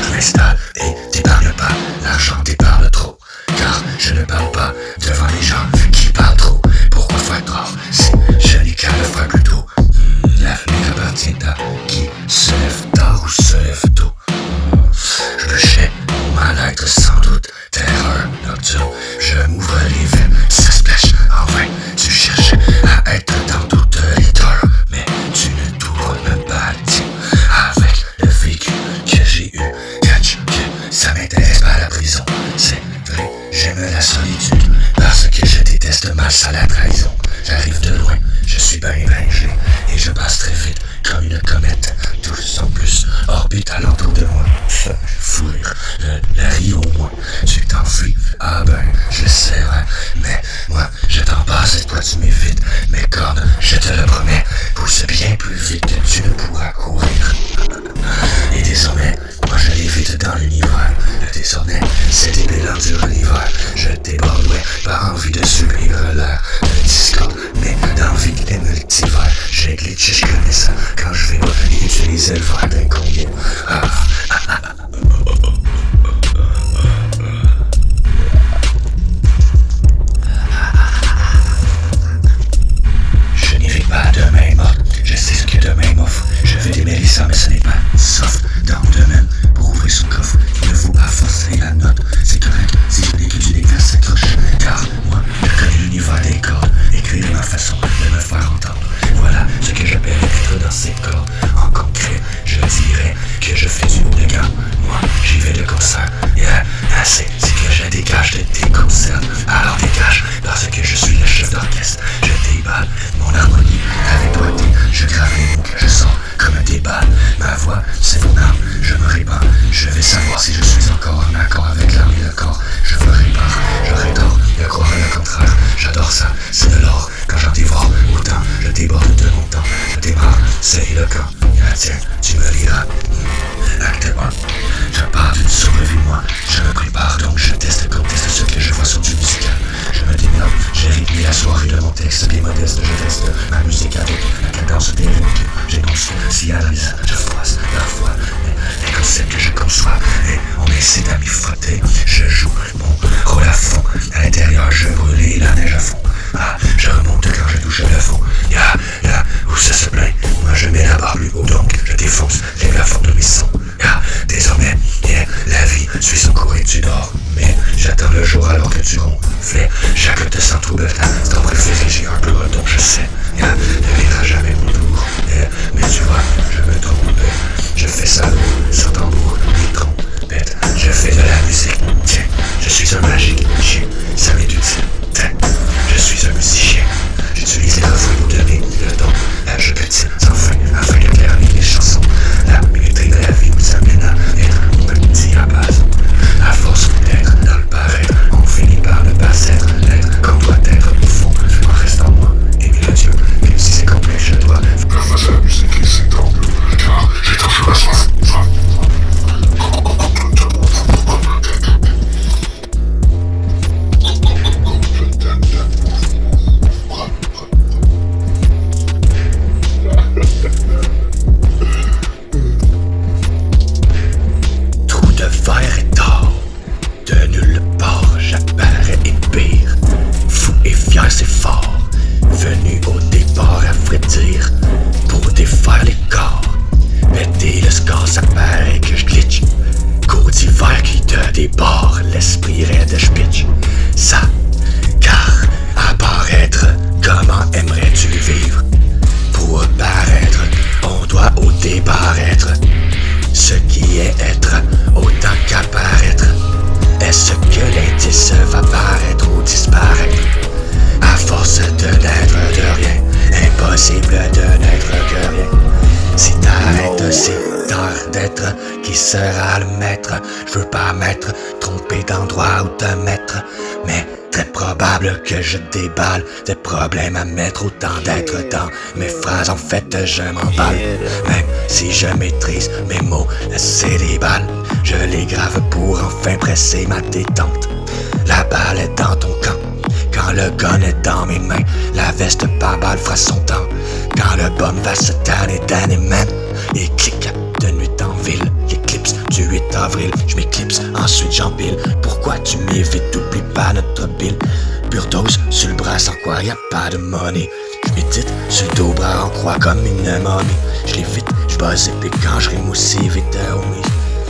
Je m'installe et t'épargne pas, l'argent t'épargne trop. Car je ne parle pas devant les gens qui parlent trop. Pourquoi faire tort si je n'ai qu'à le faire plus tôt? L'avenir appartient à qui se lève tard ou se lève tôt. Je sais mon mal-être sans doute, terreur nocturne. Je m'ouvre les veines, ça splash en vain. Tu cherches à être dans toutes les torts, mais tu ne t'ouvres même pas le tien. Avec le vécu que j'ai eu, catch que ça m'intéresse pas la prison. C'est vrai, j'aime la solitude, parce que je déteste mal ça la trahison. J'arrive de loin, je suis bien gelé, et je passe très vite comme une comète. Tous en plus orbite alentour de moi. Fou rire, le riz au moins, tu t'enfuis, ah ben, je sais, ouais. Mais moi, je t'en passe et toi tu m'évites. Mes cornes, je te le promets, poussent bien plus vite que tu ne pourras courir. Et désormais, moi je l'évite dans l'univers. Le désormais, c'est débilant durant l'hiver. Je déborde, ouais, par envie de subir l'air de Discord, mais d'envie de multivers. J'ai glitché, je connais ça, quand je vais utiliser le verre d'un combien. Je n'y vais pas demain mort, je sais ce que demain m'offre. Je vais démêler ça, mais ce n'est pas soft dans le domaine. Pour ouvrir son coffre, il ne faut pas forcer la note. C'est correct si je n'ai texte bien modeste, je teste ma musique avec la cadence des rimes que j'ai conscientisé. Je froisse parfois les concepts que je conçois et on essaie d'à m'y frotter. Je joue mon rôle à fond. À l'intérieur, je brûle et la neige à fond. Ah, je remonte quand je touche le fond. Ya, où ça se plaint. Moi je mets la barre plus haut, donc je défonce les plafonds de mes sons. Désormais, la vie suit son cours et tu dors. Mais j'attends le jour alors que tu ronflais. Chaque te sans trouble, c'est ton préféré, j'ai un peu redon, je sais. Ne verra jamais mon tour. Mais tu vois, je me trompe. Je fais ça sans tambour, ni trompette. Je fais de la musique, tiens, je suis un magique, chien, ça m'est utile. Je suis un musicien, j'utilise les refrains pour donner le don. Je pétine sans fin afin d'éclairer mes chansons. La minauderie de la vie nous amène à être mon petit rapace. À force d'être dans le paraître, on finit par ne pas être l'être qu'on doit être au fond. En restant moi et mélodieux, même si c'est complexe, je dois faire face à la musique et c'est tant mieux, car j'ai toujours la soif. Trou de verre et d'or, de nulle part j'apparais et pire. Fou et fier c'est fort, venu au départ à vrai dire, pour défaire les corps. Péter le score, ça paraît que je glitch. Cours d'hiver qui te débarre, l'esprit raide je pitch. Ça, car apparaître, comment aimerais-tu vivre? Pour paraître, on doit au départ être ce qui est être, autant qu'apparaître. Est-ce que l'indice va paraître ou disparaître? À force de n'être de rien, impossible de n'être que rien. Si t'arrêtes, c'est tard d'être, qui sera le maître? Je veux pas m'être trompé d'endroit où te mettre, mais très probable que je déballe des problèmes à mettre autant d'être dans mes phrases. En fait, je m'emballe, même si je maîtrise mes mots, c'est des balles. Je les grave pour enfin presser ma détente. La balle est dans ton camp. Quand le gun est dans mes mains, la veste par balle fera son temps. Quand le bum va se tanner man, et clic de nuit en ville, l'éclipse du 8 avril, je m'éclipse, ensuite j'empile. Pourquoi tu m'évites, t'oublies pas notre bill. Pure dose sur le bras sans quoi y'a pas de money. Je médite sur le dos bras en croix comme une momie. Je l'évite, je buzz épée quand je rime aussi vite homie.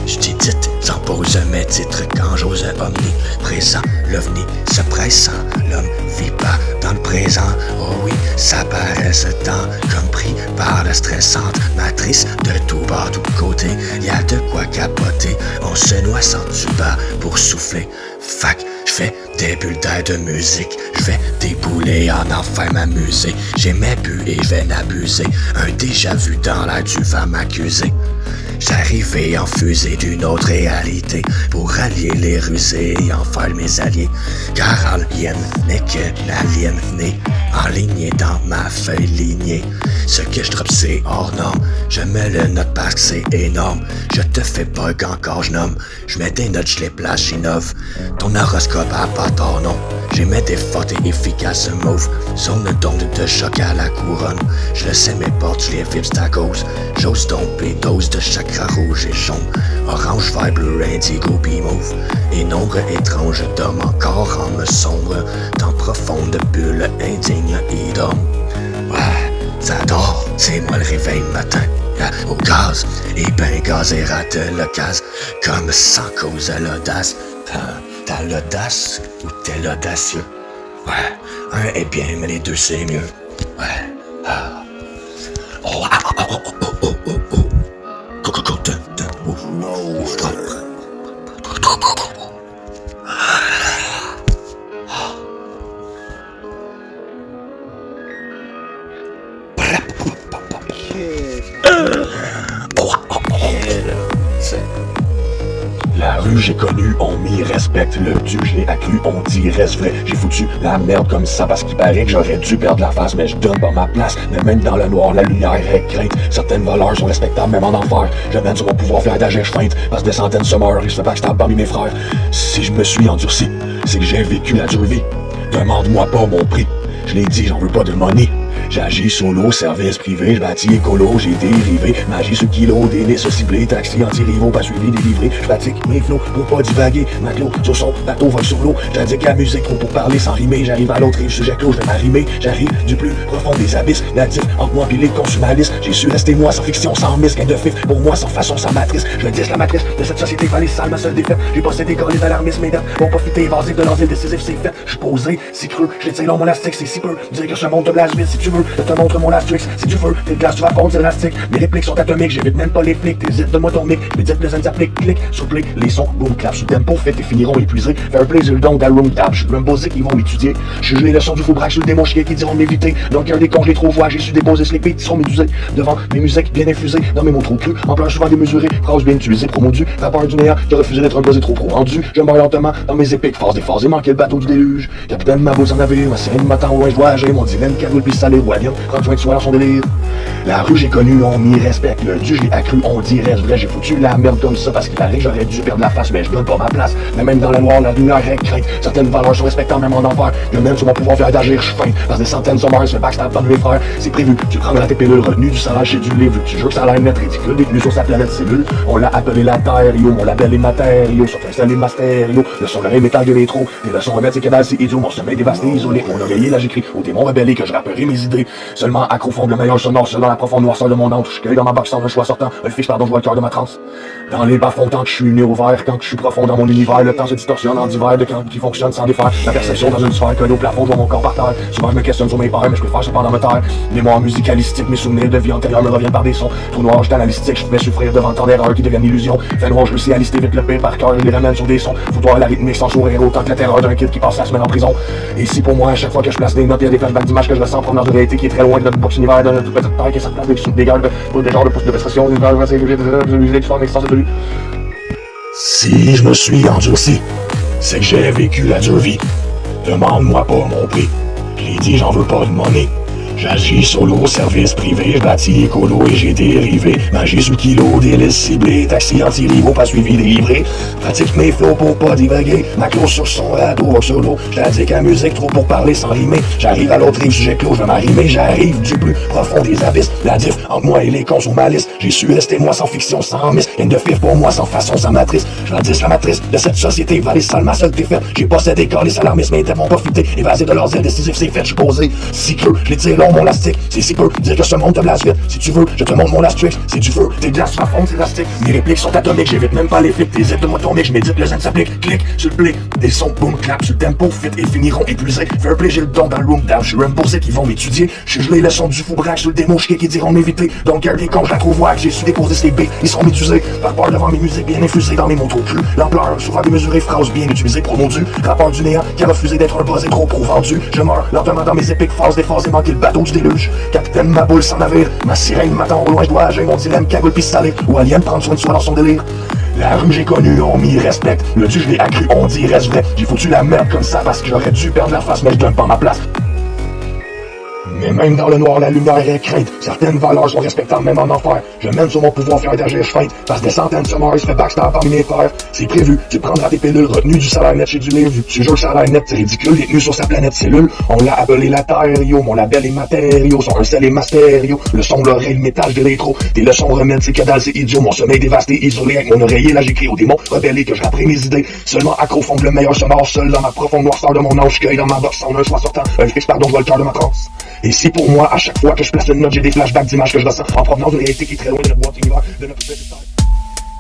Je t'édite sans pause mes titres quand j'ose omniprésent. L'ovni se pressant, l'homme vit pas dans le présent. Oh oui, ça paraît ce temps comme pris par la stressante matrice de tout bas, tout côté. Y'a de quoi capoter, on se noie sans tuba pour souffler. Fac, j'fais des bulles d'air de musique, j'vais débouler en enfer m'amuser. J'ai mes buts et j'vais n'abuser, un déjà vu dans l'air tu vas m'accuser. J'arrivais en fusée d'une autre réalité pour allier les rusés et en faire mes alliés. Car alien n'est que l'alien né, enligné dans ma feuille lignée. Ce que je drop c'est hors norme, je me le note parce que c'est énorme. Je te fais bug encore, je nomme, je mets des notes, je les place, j'innove. Ton horoscope a pas tort, non. J'ai mis des fortes et efficaces moves. Zone d'onde de choc à la couronne. Je le sais mes portes, je les vibre, c'est à cause. J'ose domper, dose de chakra rouge et jaune. Orange, vert, bleu, indigo, bimauve. Et nombre étrange d'hommes encore en me sombre. Dans profonde bulle indigne et d'homme. Ouais, ça dort, c'est moi le réveil matin. Au gaz, et ben gaz et rate l'occasion. Comme sans cause à l'audace. T'as l'audace ou t'es l'audacieux? Ouais, un est bien, mais les deux c'est mieux. Ouais, oh, La rue j'ai connu, on m'y respecte. Le dieu je l'ai accru, on dit reste vrai. J'ai foutu la merde comme ça parce qu'il paraît que j'aurais dû perdre la face. Mais je donne pas ma place, mais même dans le noir la lumière est crainte. Certaines valeurs sont respectables même en enfer. Je mène sur mon pouvoir fier d'agir, je feinte. Parce que des centaines se meurent, ils se backstab parmi mes frères. Si je me suis endurci, c'est que j'ai vécu la dure vie. Demande-moi pas mon prix. Je l'ai dit, j'en veux pas de money. J'agis solo, service privé, je bâtis écolo, j'ai dérivé. Magie sur kilo, délice ciblé, taxi anti-rivaux, pas suivi, délivré. Je pratique mes flots pour pas divaguer. Maclo, sur son bateau, vol sur l'eau. J'indique la musique trop pour parler sans rimer. J'arrive à l'autre rive, sujet clos, je vais m'arrimer. J'arrive du plus profond des abysses. Natif entre moi pis les consumalistes. J'ai su rester moi sans fiction, sans miss. Gain de fif pour moi, sans façon, sans matrice. Je dis la matrice de cette société, pas les salles, ma seule défaite. J'ai possédé corps les alarmistes, mes dates vont profiter évasif de l'asile décisif, c'est fait. Je posé, si creux, je tire long mon élastique, c'est si peu. Dire que je monte de blase vite si tu veux. Je te montre mon astrix, si tu veux. Tes glaces, tu vas fondre, c'est élastique. Mes répliques sont atomiques, j'évite même pas les flics. T'hésites, donne-moi ton mic. Mais dites, les ends appliquent, clic, sur play, les sons, boom, clap, sous tempo, fait et finiront épuisés. Faire plaisir donc dans room tab. Je suis Rumbozic, ils vont m'étudier. Je juge les leçons du faux braque sur le démon chier qui diront m'éviter. Donc, un des cons, je les trop vois, j'ai su déposer les beats, ils sont médusés. Devant mes musiques bien infusées, dans mes mots trop crus, en pleurs souvent démesurés, phrases bien utilisées, promodues, rappeur du néant, qui a refusé d'être un buzzé trop rendu. Je meurs lentement dans mes épiques, phrases des phases et manquer le bateau du déluge. Capitaine ma boule en navire, ma sirène m'attend loin, je dois agir, mon dilemme, cagoule pis salé, Walliam, prendre soin de soi dans son délire. La rue j'ai connu, on m'y respecte, le dieu je l'ai accru, on dit reste vrai, j'ai foutu la merde comme ça parce qu'il arrive, j'aurais dû perdre la face, mais je donne pas ma place. Mais même dans la noire, la lumière est crainte, certaines valeurs sont respectées même en enfer. Je même sur mon pouvoir faire d'agir, je feinte, parce que des centaines sont morts, je fais backstab dans mes frères. C'est prévu, tu prendras tes pilules, revenu du salaire chez du livre, tu jures que ça a l'air net ridicule, détenu sur sa planète cellule. On l'a appelé la terre, yo, mon label est matériaux, sur un seul et mastério, le son le métal de trop, des leçons remèdes c'est que dalle c'est idiot, mon sommeil dévasté, isolé, mon oreiller là j'écris, aux démons rebellés que je rapperai mes idées, seulement accro fond le meilleur sonore, seul dans la profonde noirceur de mon âme, je cueille dans ma box sans un choix sortant, un fiche pardon, je vois le cœur de ma transe. Dans les bas-fonds, tant que je suis néo-vert, quand je suis profond dans mon univers, le temps se distorsionne en divers de camps qui fonctionne sans défaire. La perception dans une sphère que au plafond, je vois mon corps par terre. Souvent je me questionne sur mes peurs, mais je préfère cependant me taire. Mémoire musicalistique, mes souvenirs de vie antérieure me reviennent par des sons. Tout noir, j'étais analytique, je pouvais souffrir devant tant d'erreurs qui deviennent illusions. Fait noir, je réussis à lister vite le pire par cœur, je les ramène sur des sons. Foutoir la rythmique sans sourire, autant que la terreur d'un kid qui passe la semaine en prison. Et si pour moi, à chaque fois que je place des notes, il y a des flashbacks d'images que je ressens provenant d'une réalité qui est très loin de notre box univers, de notre petite taille qui s'appelle des gardes pour des genres de pouces de frustration, Si je me suis endurci, c'est que j'ai vécu la dure vie. Demande-moi pas mon prix. J'ai dit j'en veux pas de monnaie. J'agis solo, service privé, je bâtis écolo et j'ai dérivé. Magie sous kilo, délice ciblé, taxi anti-rivaux, pas suivi, délivré. Pratique mes flots pour pas divaguer, macro sur son radeau, solo. J'indique la musique trop pour parler sans rimer. J'arrive à l'autre rive, sujet clos, je vais m'arrimer. J'arrive du plus profond des abysses. La diff entre moi et les cons sont malice. J'ai su rester moi sans fiction, sans miss. Gain de fif pour moi sans façon, sans matrice. Je la matrice de cette société, valée sale, ma seule défaite. J'ai possédé corps, les alarmistes, mais ils vont profiter. Évasé de leurs ailes décisifs, c'est fait, je suis posé. Si creux, je les tire long, mon lastique, c'est si peu, dire que ce monde te blase vite. Si tu veux, je te montre mon astrix, c'est du feu, tes glaces à fond, c'est élastique. Mes répliques sont atomiques, j'évite même pas les flics. Tes zips de moi ton mic, je médite, le zen s'applique. Clic sur le play, des sons, boom, clap, sur le tempo, fit et finiront épuisés. Fair play, j'ai le don dans le room down, je suis Rumbozic, ils vont m'étudier. Je juge les leçons du fou braque sur le démon chier qui diront m'éviter. Donc garde les cons, je la trouve voir que j'ai su déposer ces beats, ils sont médusés. Par peur devant mes musiques bien infusées dans mes mots trop crus. L'ampleur, souvent démesurée, phrases bien utilisées, promodues. Rappeur du néant qui a refusé d'être un buzzé trop vendu. Je meurs lentement dans mes épiques phases déphasées, manquer le bateau du déluge. Capitaine ma boule sans navire, ma sirène m'attend au loin, je dois agir, mon dilemme, cagoule pis salé, ou alien prendre soin de soi dans son délire. La rue j'ai connu, on m'y respecte, le dieu je l'ai accru, on dit reste vrai. J'ai foutu la merde comme ça parce que j'aurais dû perdre la face, mais je donne pas ma place. Mais même dans le noir, la lumière est crainte. Certaines valeurs sont respectables même en enfer. Je mène sur mon pouvoir faire d'agir, je feinte. Parce que des centaines se meurent, je fais backstab parmi mes frères. C'est prévu, tu prendras tes pilules, retenu du salaire net chez du livre. Vu que tu jures que le salaire net, c'est ridicule, détenu sur sa planète cellule. On l'a appelé la terre, yo, mon label est matériaux. Son un seul et mastério, le son, l'oreille, le métal de l'électro. Tes leçons remèdes, c'est que dalle, c'est idiot. Mon sommeil dévasté, isolé, avec mon oreiller, là j'écris aux démons rebellés que je rapperai mes idées. Seulement accro fond le meilleur sonore, seul dans ma profonde noirceur de mon âge, je cueille dans ma box sans un choix sortant. Un fixe pardon, je vois le cœur de ma transe. Et si pour moi, à chaque fois que je place une note, j'ai des flashbacks d'images que je ressens en provenance d'une réalité qui est très loin de notre boîte univers, de notre petite taille.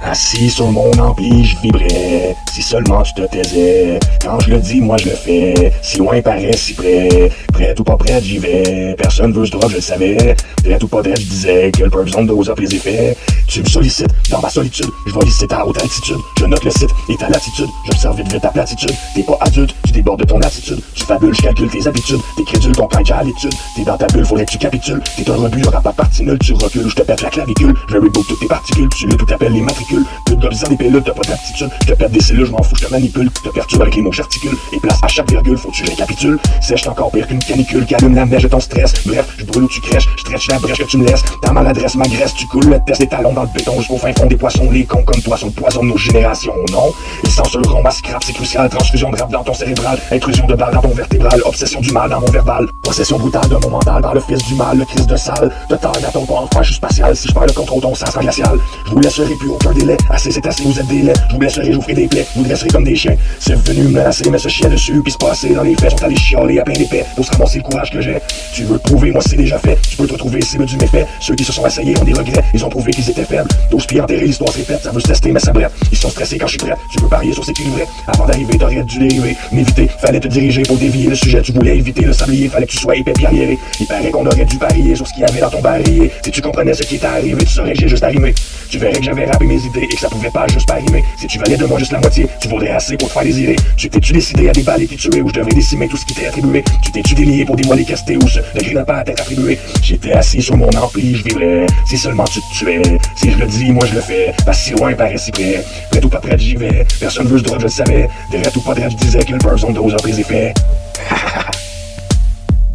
Assis sur mon ampli, je vibrais. Si seulement tu te taisais. Quand je le dis, moi je le fais. Si loin paraît, si près. Prêt ou pas prêt, j'y vais. Personne veut ce drop, je le savais. Prêt ou pas prêt, je disais que le purp zone dose up les effets. Tu me sollicites dans ma solitude. Je vais lisser à haute altitude. Je note le site et ta latitude. J'observe vite ta platitude. T'es pas adulte, tu débordes de ton attitude. Tu fabules, je calcule tes habitudes. T'es crédule, ton camp à l'étude. T'es dans ta bulle, faudrait que tu capitules. T'es un rebut, y'aura pas de partie nulle. Tu recules ou je te pète la clavicule. Je reboot toutes tes particules. Tu luttes ou t'appelles les matricules. articule. Plus de gobisant des pilules, t'as pas d'aptitude. Je te pète des cellules, je m'en fous, je te manipule. Te perturbe avec les mots que j'articule. Et place à chaque virgule, faut que tu récapitules. Sèche encore pire qu'une canicule qui allume la neige de ton stress. Bref, je brûle où tu crèches, je stretch la brèche que tu me laisses. Ta maladresse m'agresse, tu coules le test des talons dans le béton jusqu'au fin fond des poissons. Les cons comme toi sont le poison de nos générations, non? Ils censureront ma scrap, c'est crucial. Transfusion de rap dans ton cérébral, intrusion de balles dans ton vertébral, obsession du mal dans mon verbal, possession brutale de mon mental par le fils du mal, le crise de salle, de taille à ton corps, je suis spatial. Si je perds le contrôle, ton sang sera glacial. Je vous laisserai plus aucun délai. Assez, c'est assez, vous êtes des laits. Je vous laisserai, j'ouvrirai des plaies. Vous dresserez comme des chiens. C'est venu me menacer, mais se chier dessus. Puis se passer dans les faits, sont allés chialer à peine d'épais. Pour se ramasser le courage que j'ai. Tu veux le prouver, moi c'est déjà fait. Tu peux te retrouver cible du méfait. Ceux qui se sont essayés ont des regrets. Ils ont prouvé qu'ils étaient faibles. 12 pieds enterrés, l'histoire se répète. Ça veut se tester, mais ça brette. Ils sont stressés quand je suis prêt. Tu peux parier sur ce qui est vrai. Avant d'arriver, t'aurais dû dériver. M'éviter, fallait te diriger pour dévier le sujet. Tu voulais éviter le sablier, fallait que tu sois épais puis arriéré. Il paraît qu'on aurait dû parier sur ce qu'il y avait dans ton barillet. Si tu comprenais ce qui est arrivé, tu saurais que j'ai juste arrimé. Tu verrais que j'avais rappé mes idées et que ça pouvait pas juste pas rimer. Si tu valais de moi juste la moitié, tu vaudrais assez pour te faire désirer. Tu t'es-tu décidé à déballer tes tuer ou je devrais décimer tout ce qui t'est attribué. Tu t'es-tu délié pour dévoiler casté ou ce degré n'a pas à t'être attribué. J'étais assis sur mon ampli, je vivrais. Si seulement tu te tuais. Si je le dis, moi je le fais. Pas si loin, paraît si près. Prêt ou pas prêt, j'y vais. Personne veut ce droit, je le savais. Derrière ou pas derrière, je disais que le person dose a pris ses effets.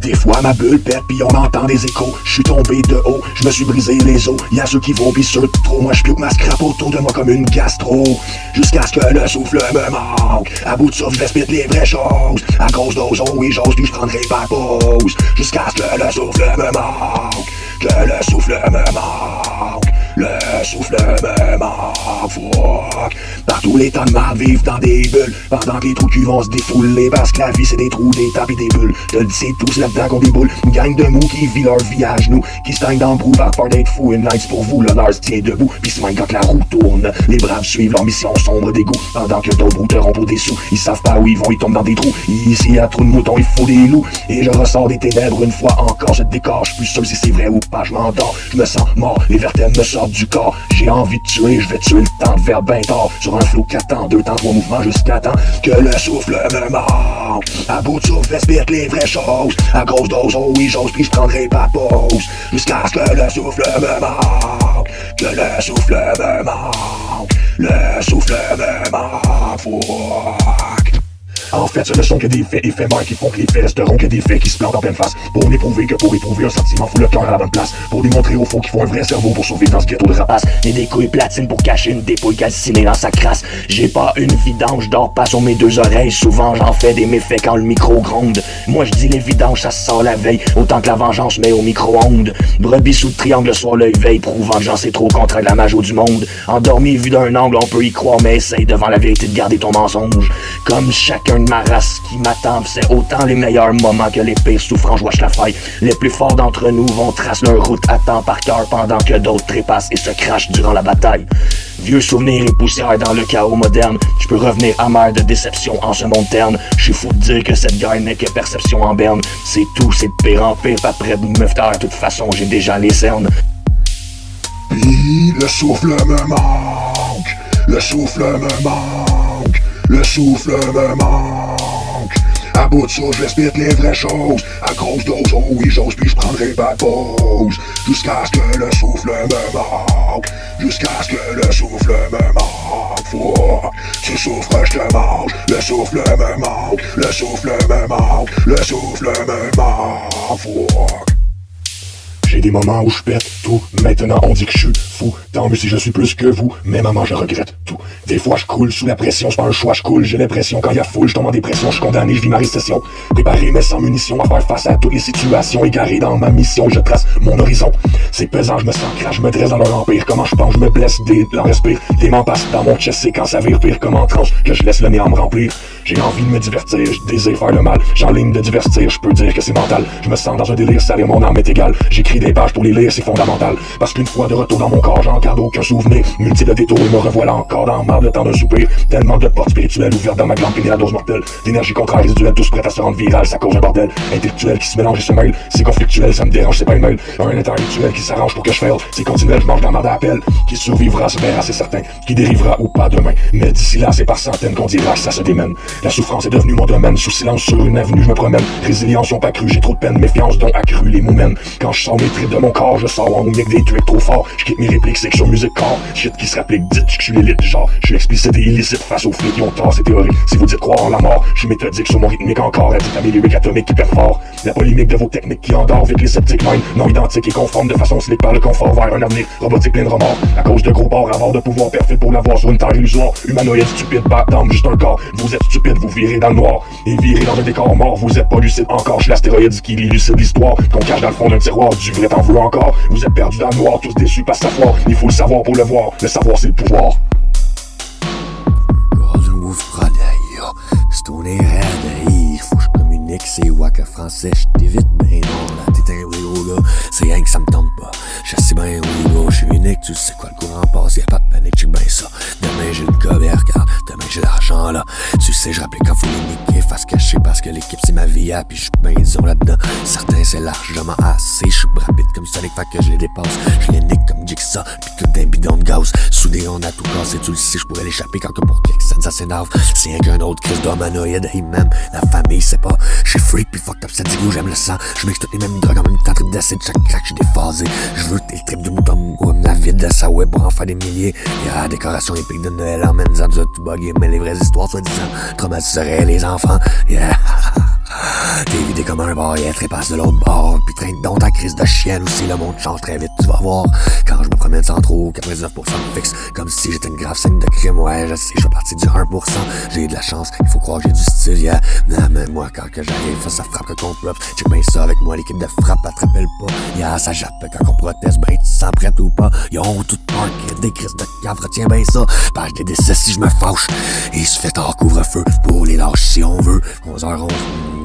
Des fois ma bulle pète pis on entend des échos. Je suis tombé de haut, je me suis brisé les os. Y'a ceux qui vont pis ceux de trop. Moi je pioque ma scrap autour de moi comme une gastro. Jusqu'à ce que le souffle me manque. À bout de souffle, j'explique les vraies choses. À grosse dose, oh oui j'ose, puis je prendrai pas pause. Jusqu'à ce que le souffle me manque. Que le souffle me manque. Le souffle me manque, fuck. Partout les temps de marde vivent dans des bulles. Pendant que les trous de cul vont se défouler. Parce que la vie c'est des trous, des tapes et des bulles. Je le dis tous là-dedans qu'on déboule. Une gang de mous qui vit leur vie à genoux. Qui se teignent dans le brou par peur d'être fou. Une night pour vous, l'honneur se tient debout. Pis se quand la roue tourne. Les braves suivent leur mission sombre d'égout. Pendant que d'autres brouteront pour des sous. Ils savent pas où ils vont, ils tombent dans des trous. Ici à trou de mouton, il faut des loups. Et je ressors des ténèbres une fois encore. Je décore, je suis plus sûr si c'est vrai ou pas, je m'endors. Je me sens mort, les vertèbres me sortent du corps. J'ai envie de tuer, je vais tuer le temps de vers ben tard. Sur un flot 4 temps, 2 temps, 3 mouvements jusqu'à temps que le souffle me manque. À bout de souffle, j'explique les vraies choses. À grosse dose, oh oui j'ose, puis je prendrai pas pause. Jusqu'à ce que le souffle me manque. Que le souffle me manque. Le souffle me manque, fuck. En fait, ce ne sont que des faits éphémères qui font que les faits resteront que des faits qui se plantent en pleine face. Pour n'éprouver que pour éprouver un sentiment, faut le cœur à la bonne place. Pour démontrer aux faux qu'il faut un vrai cerveau pour survivre dans ce ghetto de rapace. Et des couilles platines pour cacher une dépouille calcinée dans sa crasse. J'ai pas une vidange, je dors pas sur mes deux oreilles. Souvent j'en fais des méfaits quand le micro gronde. Moi je dis les vidanges, ça se sort la veille. Autant que la vengeance met au micro-ondes. Brebis sous le triangle, le soir l'œil veille. Prouvant que j'en sais trop contre la majo du monde. Endormi vu d'un angle, on peut y croire. Mais essaye devant la vérité de garder ton mensonge. Comme chacun de ma race qui m'attend, c'est autant les meilleurs moments que les pires souffrances, watch la faille. Les plus forts d'entre nous vont tracer leur route à temps par cœur pendant que d'autres trépassent et se crachent durant la bataille. Vieux souvenirs et poussière dans le chaos moderne. Je peux revenir amer de déception en ce monde terne. Je suis fou de dire que cette guerre n'est que perception en berne. C'est tout, c'est de pire en pire, pas près de me taire. De toute façon, j'ai déjà les cernes. Puis le souffle me manque. Le souffle me manque. Le souffle me manque. À bout de souffle, j'explique les vraies choses. À grosse dose, oh oui j'ose, puis je prendrai pas de pause. Jusqu'à ce que le souffle me manque. Jusqu'à ce que le souffle me manque. Fuck. Tu souffres, je te mange. Le souffle me manque. Le souffle me manque. Le souffle me manque. Fuck. J'ai des moments où je pète tout. Maintenant on dit que je suis fou. Tant mieux si je suis plus que vous. Mais maman, je regrette tout. Des fois je coule sous la pression, c'est pas un choix, je coule. J'ai l'impression quand y a foule, je tombe en dépression. Je suis condamné, je vis ma récession. Préparé mais sans munitions, à faire face à toutes les situations. Égaré dans ma mission, je trace mon horizon. C'est pesant, je me sens crash, je me dresse dans leur empire. Comment je pense, je me blesse, des leur respire. Les mains passent dans mon chest, c'est quand ça vire pire. Comme en tranche, que je laisse le néant me remplir. J'ai envie de me divertir, je désire faire le mal. J'ai en ligne de divertir, je peux dire que c'est mental. Je me sens dans un délire, salir mon âme est égale. J'écris des pages pour les lire, c'est fondamental. Parce qu'une fois de retour dans mon corps, j'en garde aucun souvenir. Multiples détours et me revoilà encore dans marre de temps d'un soupir. Tellement de portes spirituelles ouvertes dans ma glande, pénée la dose mortelle. D'énergie contraire résiduelle, tous prêts à se rendre virale, ça cause un bordel. Intellectuel qui se mélange et se mêle, c'est conflictuel, ça me dérange, c'est pas une mail. Un intellectuel qui s'arrange pour que je fail, c'est continuel, je mange dans ma d'appel. Qui survivra se verra, c'est certain. Qui dérivera ou pas demain. Mais d'ici là, c'est par centaines qu'on dira que ça se démène. La souffrance est devenue mon domaine. Sous silence sur une avenue je me promène. Résilience ont pas cru, j'ai trop de peine. Méfiance dont accru les mots mènent. Quand je sors mes tripes de mon corps, je sors en mic des trucs trop forts. Je quitte mes répliques, c'est que sur musique corps. Shit qui se rapplique, dites que je suis l'élite. Genre, je suis explicite et illicite face aux flics qui ont tort, c'est théorique. Si vous dites croire en la mort, je suis méthodique sur mon rythmique encore. Addict à mes lyriques atomiques qui perdent fort. La polémique de vos techniques qui endort vite les sceptiques mind. Non identiques et conformes de façon slick par le confort vers un avenir robotique plein de remords. À cause de gros bords, avoir de pouvoir parfait pour l'avoir sur une terre illusoire. Humanoïde, stupide, battant, juste un corps. Vous êtes stupide, vous virez dans le noir. Et virez dans un décor mort, vous êtes pas lucide encore. Je suis l'astéroïde qui élucide l'histoire. Qu'on cache dans le fond d'un tiroir, du vrai t'en veux encore. Vous êtes perdus dans le noir, tous déçus par sa foi. Il faut le savoir pour le voir. Le savoir c'est le pouvoir. C'est ton erreur de faut que je communique, c'est wack le français, je t'évite, ben non, là t'es un vrai gros gars, c'est rien que ça me tente pas, je sais bien oui gros, je suis unique, tu sais quoi le courant passe, y'a pas de panique, check ben ça, demain j'ai le cover, car demain j'ai l'argent là, tu sais je rappelle quand faut les niquer, face cachée parce que l'équipe c'est ma vie, puis je suis ben disons là-dedans, certains c'est largement assez, je suis rapide comme Sonic, fait que je les dépasse, je les nique comme Jigsaw, pis tout d'un bidon de gaz, soudé on a tout cassé, tu le sais, je pourrais l'échapper quand que pour Clickson ça s'énerve, c'est rien qu'un autre crise d'homanoïde, et même la famille c'est pas, j'suis freak pis fucked up, ça dit où j'aime le sang, je mixe toutes les mêmes drogues en même temps, trip d'acide, chaque crack j'suis déphasé, je veux tes tripes de mouton, la vide de sa web pour en faire des milliers, y'a décoration épique de Noël, emmène ça tout buggé, mais les vraies histoires soi-disant, traumatiseraient les enfants, yeah. T'es vidé comme un bar et trépasse de l'autre bord. Puis traîne donc ta crise de chienne aussi, le monde change très vite, tu vas voir. Quand je me promène sans trop, 99% me fixe. Comme si j'étais une grave scène de crime, ouais, je sais, je fais partie du 1%. J'ai de la chance, il faut croire que j'ai du style, yeah. Non, mais moi, quand que j'arrive, ça frappe que contre l'op. Check bien ça avec moi, l'équipe de frappe, attrape le pas. Yeah, ça jappe quand on proteste, ben tu sens prête ou pas. Ils ont tout parqué, des crises de cave, retiens bien ça. Page des décès si je me fâche. Et il se fait tard couvre-feu, pour les lâches si on veut. 11h11.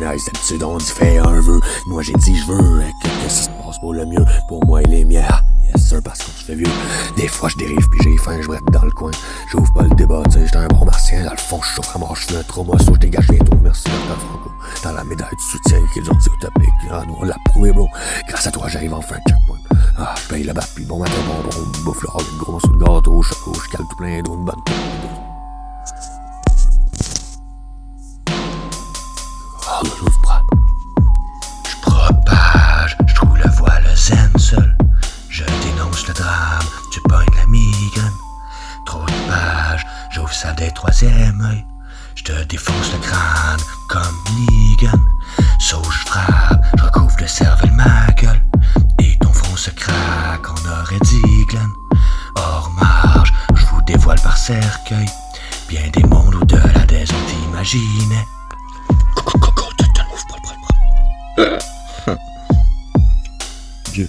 Nice, d'habitude on dit fais un vœu. Moi j'ai dit je veux que ça se passe pour le mieux. Pour moi et les miens, yes sir, parce qu'on se fait vieux. Des fois je dérive puis j'ai faim, je brette dans le coin. J'ouvre pas le débat, tu sais, j'étais un bon martien. Dans le fond, je chauffe à mort, je fais un trauma, so je dégage bientôt. Merci Dr Franco. Dans la médaille du soutien qu'ils ont dit utopique. Ah nous on l'a prouvé bro. Grâce à toi j'arrive enfin à checkpoint. Ah je paye le bac puis bon matin, bon bouffe le rôle, une gros morceau de gâteau, choco, je cale tout plein d'eau, une bonne tête. Je propage, je trouve le voile zen seul. Je dénonce le drame, tu pognes la migraine. Trop de pages, j'ouvre ça des troisième œil. Je te défonce le crâne comme Negan. Sauf je frappe, je recouvre le cervelle ma gueule. Et ton front se craque, on aurait dit Glenn. Hors marge, je vous dévoile par cercueil. Bien des mondes au-delà des on t'imaginait. Dieu.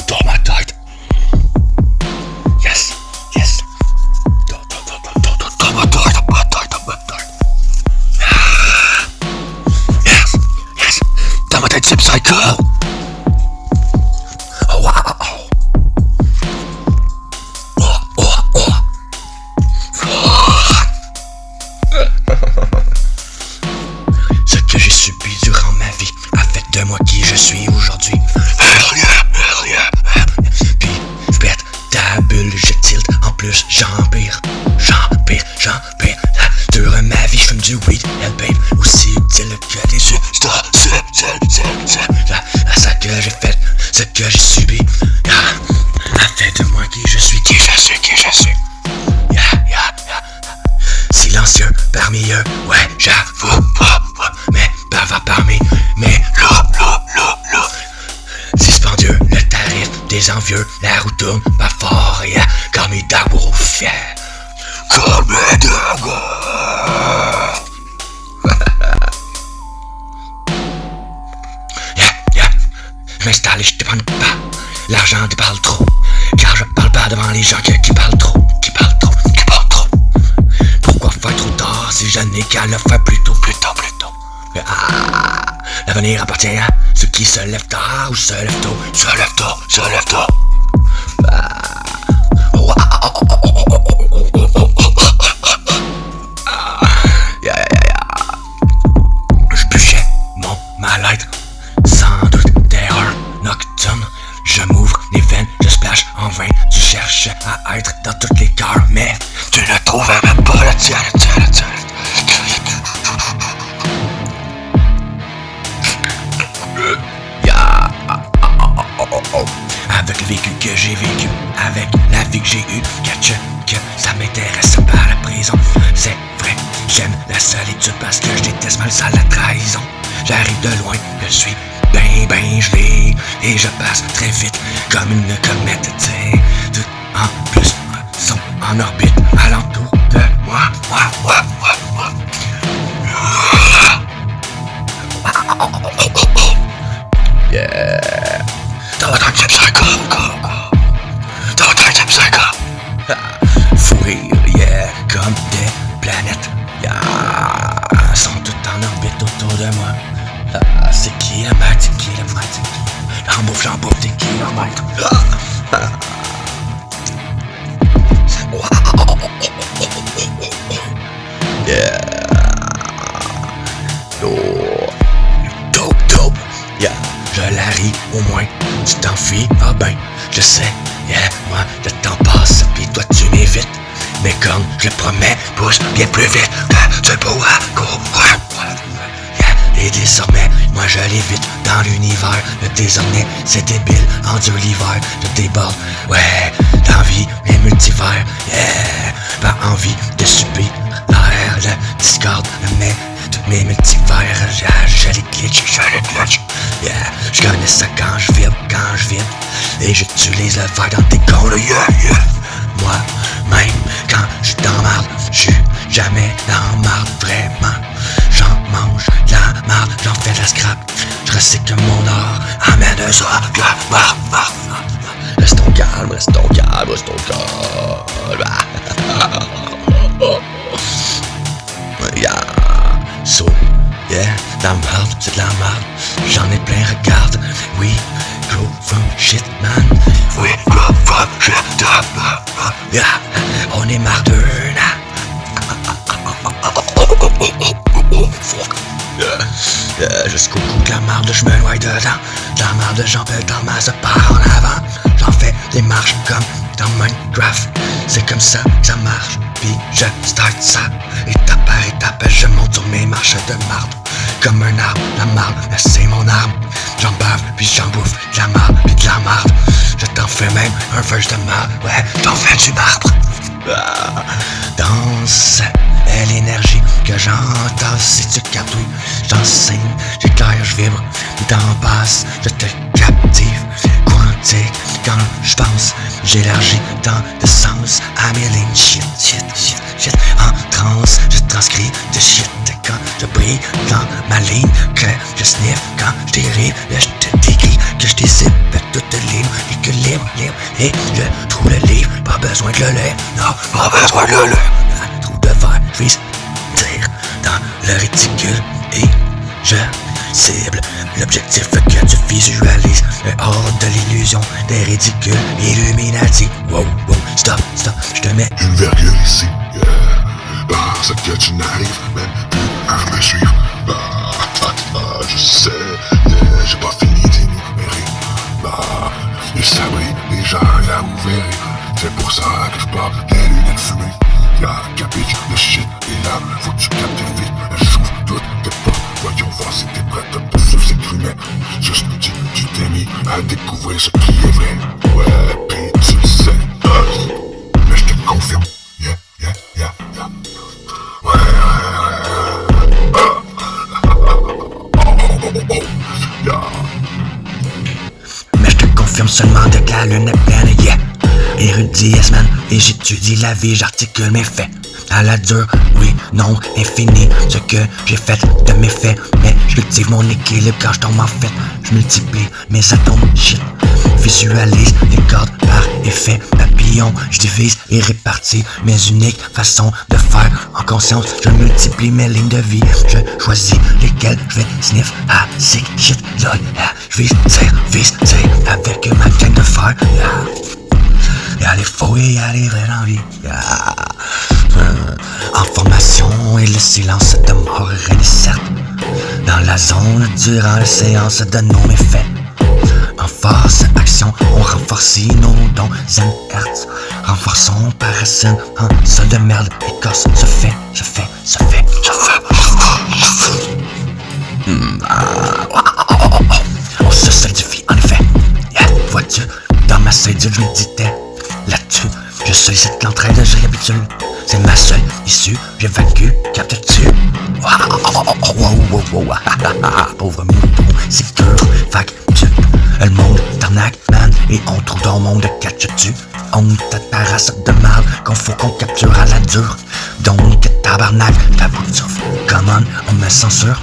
Dans ma tête. Yes, yes. Dans ma tête. Yes, yes. Dans ma tête, c'est psycho. Oh, wow. Ce que j'ai subi durant ma vie a fait de moi qui je suis aujourd'hui. Puis je pète ta bulle, je tilt, en plus j'empire. Durant ma vie, je fume du weed, elle babe, aussi utile que des substances. À ça que j'ai fait, ce que j'ai subi, a fait de moi qui je suis. Silencieux parmi eux, ouais, j'avoue, mais bavard parmi mes loups. Suspendieux, le tarif des envieux, la roue tourne pas fort, yeah, comme les d'arbres au fier. Comme les d'arbres. Je m'installe et je te prends pas, l'argent te parle trop, car je parle pas devant les gens qui parlent trop. Pourquoi faire trop tard si je n'ai qu'à le faire plus tôt. L'avenir appartient à ceux qui se lèvent tard ou se lèvent tôt. Je bûchais mon mal-être, sans doute terreur nocturne. Je m'ouvre les veines, je splash en vain. Tu cherches à être dans toute prison. C'est vrai, j'aime la solitude parce que je déteste mal ça la trahison. J'arrive de loin, je suis ben gelé et je passe très vite comme une comète, t'sais. Tout en plus sont en orbite alentour de moi. Yeah. Dans votre type psycho. Dans votre type psycho. Fou rire, yeah, comme des planètes. Yeah. Sont toutes en orbite autour de moi. C'est qui la merde, c'est qui la vraie, c'est qui? J'en bouffe, c'est qui la merde? Yeah. Oh. Dope. Yeah. Je la ris, au moins, tu t'enfuis, ah ben, je sais, yeah, moi, le temps passe, pis toi tu m'évites, mes cornes, je le promets, pousse bien plus vite, tu peux courir, yeah, et désormais, moi je l'évite dans l'univers, le désormais, c'est débile, endure l'hiver, je déborde, ouais, l'envie, les multivers, yeah, pas envie de subir l'air, le discorde, mais tous mes multivers, je les glitch, yeah, je connais ça quand je vibre, et j'utilise le verre dans tes cônes, yeah. Moi, même quand j'suis dans marde, j'suis jamais dans marde, vraiment. J'en mange de la marde, j'en fais de la scrap, je recycle mon or, amène un soir, restons calmes, yeah. So, yeah, la marde, c'est de la marde. J'en ai plein, regarde. We grow from shit, man. We grow from shit, yeah. On est marre de jusqu'au cou de la marde, je me noie dedans. De la marde, j'en fais dans ma se part en avant. J'en fais des marches comme dans Minecraft. C'est comme ça que ça marche. Puis je start ça. Étape par étape, je monte sur mes marches de marde. Comme un arbre, la marde, c'est mon arme. J'en bave, puis j'en bouffe de la marde, puis de la marde. Je t'en fais même un verse de marde. Ouais, t'en fais du marbre. Danse est l'énergie que j'entends si tu captes. J'enseigne, j'éclaire, je vibre. T'en passes, je te captive. Quantique, quand je pense, j'élargis tant de sens à mes lignes. Shit. En transe, je transcris de shit. Quand je brille dans ma ligne, que je sniffe quand je dérive, je te décris que je décide toute libre et que libre, et je trouve le livre, pas besoin de le lire, non, pas besoin de le lire. Trou de verre, je vise tire dans le réticule et je cible l'objectif que tu visualises, hors de l'illusion des ridicules Illuminati. Wow, stop, je te mets une virgule ici, yeah. Parce que tu n'arrives même plus à me suivre. Je sais, yeah, j'ai pas fini d'énumérer. Les sabris, les gens, là vous verrez. C'est pour ça que je parle des lunettes fumées. La capiche, le shit est là, faut que tu captes vite. J'ouvre toutes tes portes, voyons voir si t'es prête pour suivre cette rumeur. Juste tu t'es mis à découvrir ce qui est vrai. Ouais, pis tu le sais, mais je te confirme. Yeah. Mais je te confirme seulement de que la lune est pleine, yeah. Érudit, yes man, et j'étudie la vie, j'articule mes faits. À la dure, oui, non, infini, ce que j'ai fait de mes faits. Mais je cultive mon équilibre quand je tombe en fait. Je multiplie mes atomes, shit. Visualise les cordes par effet papillon. Je divise et répartis mes uniques façons de faire. En conscience, je multiplie mes lignes de vie. Je choisis lesquelles je vais sniff. Sick, shit, lol, je vise, tire avec ma gang de fer. Y'a les faux et y'a les vrais dans la vie. En formation et le silence de mort règne certes. Dans la zone durant la séance de nos méfaits. En force, action, on renforce nos dons zen hertz. Renforçons par racine en sol de merde. Écorce se fait. On se solidifie en effet. Vois-tu, dans ma cédule je méditais là-dessus. Je sollicite l'entraide, je réhabitue. c'est ma seule issue. J'ai vaincu, captes-tu? Pauvre mouton, c'est dur. Fait que le monde t'arnaque, man, et on trouve ton monde de catches-tu. On t'attarasse de mal qu'on faut qu'on capture à la dure. Donc tabarnak, ta bout de souffle. Come on me censure.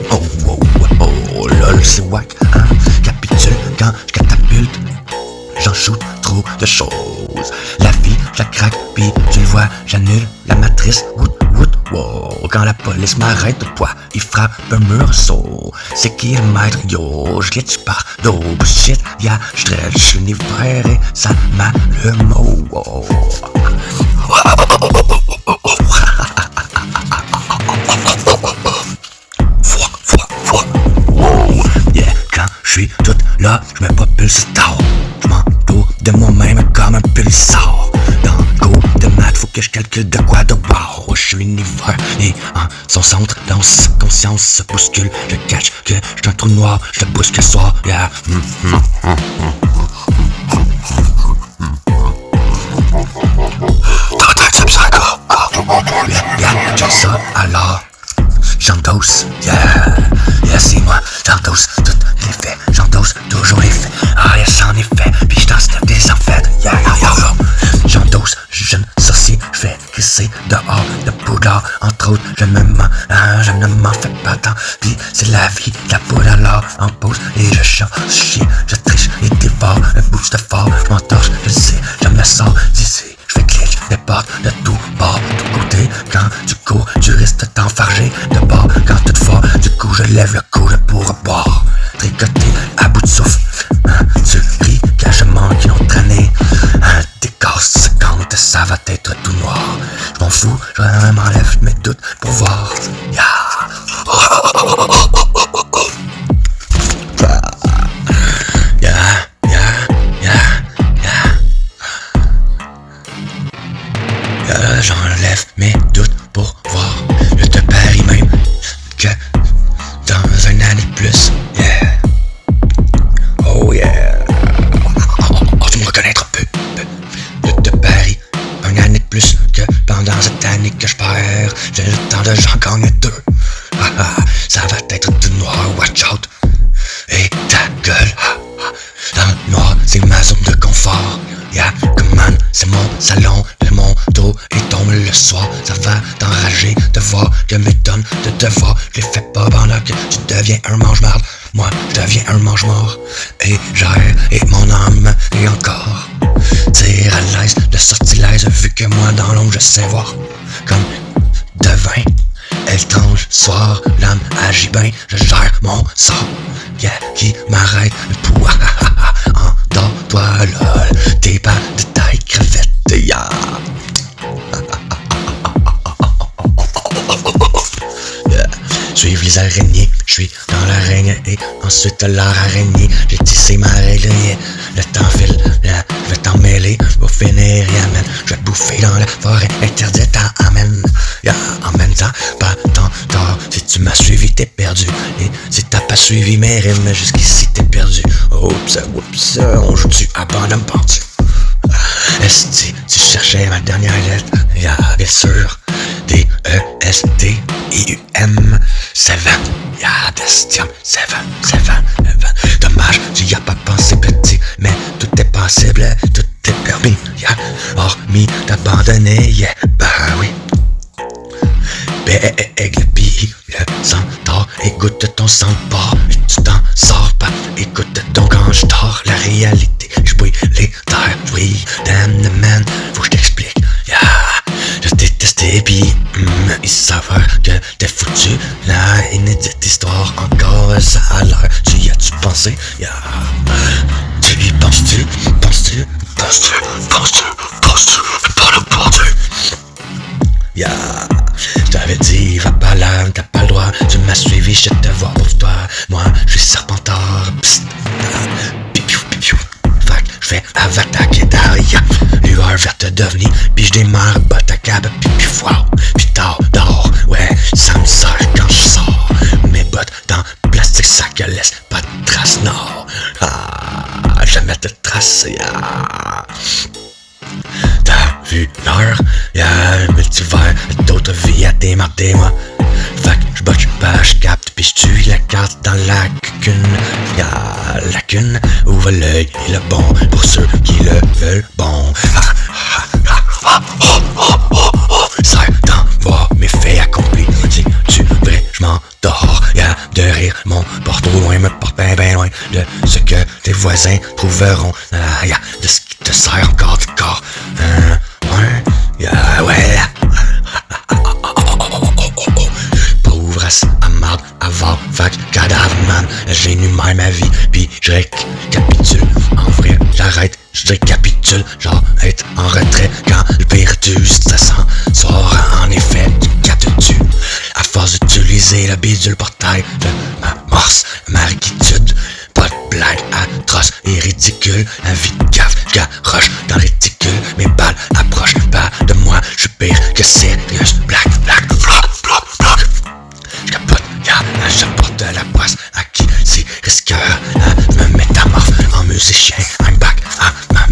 Oh, lol, c'est wack, hein. Capitule quand je catapulte. J'en shoot trop de choses. La vie, je la craque, pis tu le vois, j'annule la matrice. Wow. Quand la police m'arrête de poids, il frappe un mur saut. C'est qui le maître, yo? Je glitch par d'eau, bullshit, yeah, j'stretch l'univers et ça m'allume. Oh. Yeah, quand j'suis tout là, j'mets pas pulsar. J'm'entoure de moi-même comme un pulsar. Dans le go de maths, faut que je calcule de quoi de wow. J'suis l'univers et en son centre, dans sa conscience se bouscule. Je catch que j'suis un trou noir, j'te brusque soir, yeah. Yeah, check ça alors. J'endosse, yeah, c'est moi, j'endosse toutes les faits, j'endosse toujours les faits, ah yes, j'en ai fait, pis j't'en snap des enfêtes, yeah. J'endosse, jeune sorcier, j'fais crisser dehors de poudre, entre autres, je ne m'en fais pas tant, pis c'est la vie, la poudre alors, en pause, et je chante, chier, je triche et dévore, un boost fort, j'm'entorche, je sais, je me sors d'ici. J'fais glitch des portes de tout bord, de tout côté. Quand tu cours, tu restes t'enfarger de bord. Quand toutefois, du coup, je lève le coude pour boire. Tricoté à bout de souffle. Tu ris, cachement qui ont traîné. Décor 50, ça va être tout noir. J'm'en fous, je m'enlève mes doutes pour voir. Yeah. J'enlève mes doutes pour voir. Je te parie même que dans une année de plus, yeah. Oh yeah. Tu me reconnaître un peu. Je te parie une année de plus que pendant cette année que je perds. J'ai le temps de j'en gagne 2. Ça va être tout noir, watch out. Et ta gueule. Dans le noir, c'est ma zone de confort. Yeah, come on, c'est mon salon, mon dos et tombe le soir. Ça va t'enrager de voir que m'étonne de te voir. Je les fais pas pendant que tu deviens un mange-marde. Moi, je deviens un mange-mort. Et j'erre et mon âme et encore. Tire à l'aise, de sortilège, vu que moi dans l'ombre je sais voir. Comme devin, elle tranche soir, l'âme agit bien, je gère mon sort. Yeah, qui m'arrête le pouvoir. Endors-toi, lol, t'es pas de taille crevette, yeah. Suivre les araignées, je suis dans l'araignée et ensuite leur araignée. J'ai tissé ma règle, yeah. Le temps file, yeah. Je vais t'en mêler, je vais finir, yeah, man. Je vais bouffer dans la forêt interdite, amène, yeah. En même temps, pas tant tard. Si tu m'as suivi, t'es perdu. Et si t'as pas suivi mes rimes, jusqu'ici t'es perdu. Oups, on joue-tu à bande pendu. Est-ce que tu cherchais ma dernière lettre? Yeah, bien sûr. D-E-S-T-I-U-M 7. Yeah, Destium 7. Dommage, tu y as pas pensé petit, mais tout est possible, tout est permis. Yeah, hormis d'abandonner, yeah, bah oui. Bègle, pis le centaure, écoute ton sang de porc, et tu t'en sors pas, écoute donc quand je dors, la réalité, j'bouille les terres, oui, damn the man, faut que je t'explique, yeah, je t'ai testé, pis il s'avère que t'es foutu, la inédite histoire, encore ça a l'air, tu y as-tu pensé, yeah, tu y penses-tu, pas le pendu, yeah. J't'avais dit, va pas là, t'as pas le droit. Tu m'as suivi, je te vois pour toi. Moi, je suis Serpentard. Psst. Fait que j'fais Avatar Kedaria. Lueur verte d'OVNI. Puis j'démarre, botte à cab. Puis foire. Puis dors. Ouais, ça me sert quand je sors. Mes bottes dans plastique, ça que laisse pas de traces. Non. Jamais de traces. T'as vu l'heure? Y'a multi m'emmerdé, moi. Fait que j'botche pas, j'capte, pis j'tue la carte dans la lacune. Y'a lacune, ouvre l'œil et le bon pour ceux qui le veulent bon. Serre d'en voir mes faits accomplis. Si tu vrai, j'm'endors. Y'a de rire, mon porte trop loin, me porte ben loin de ce que tes voisins trouveront. Y'a de ce qui te sert encore du corps. Ouais. Pauvre à marde, avant, fac, cadavre, man. J'énumère ma vie, pis j'récapitule. En vrai, j'arrête, j'récapitule. Genre, être en retrait quand le perdu, ça s'en sort. En effet, tu captes-tu. À force d'utiliser le bidule portail de ma morse, ma riquitude. Pas de blague atroce et ridicule. La vie de gaffe, j'garoche dans les réticule. Mes balles approchent pas de moi, j'suis pire que Sirius Black. J'capote, j'apporte de la poisse à qui c'est risqueur. Me métamorphe en musicien, I'm back à ma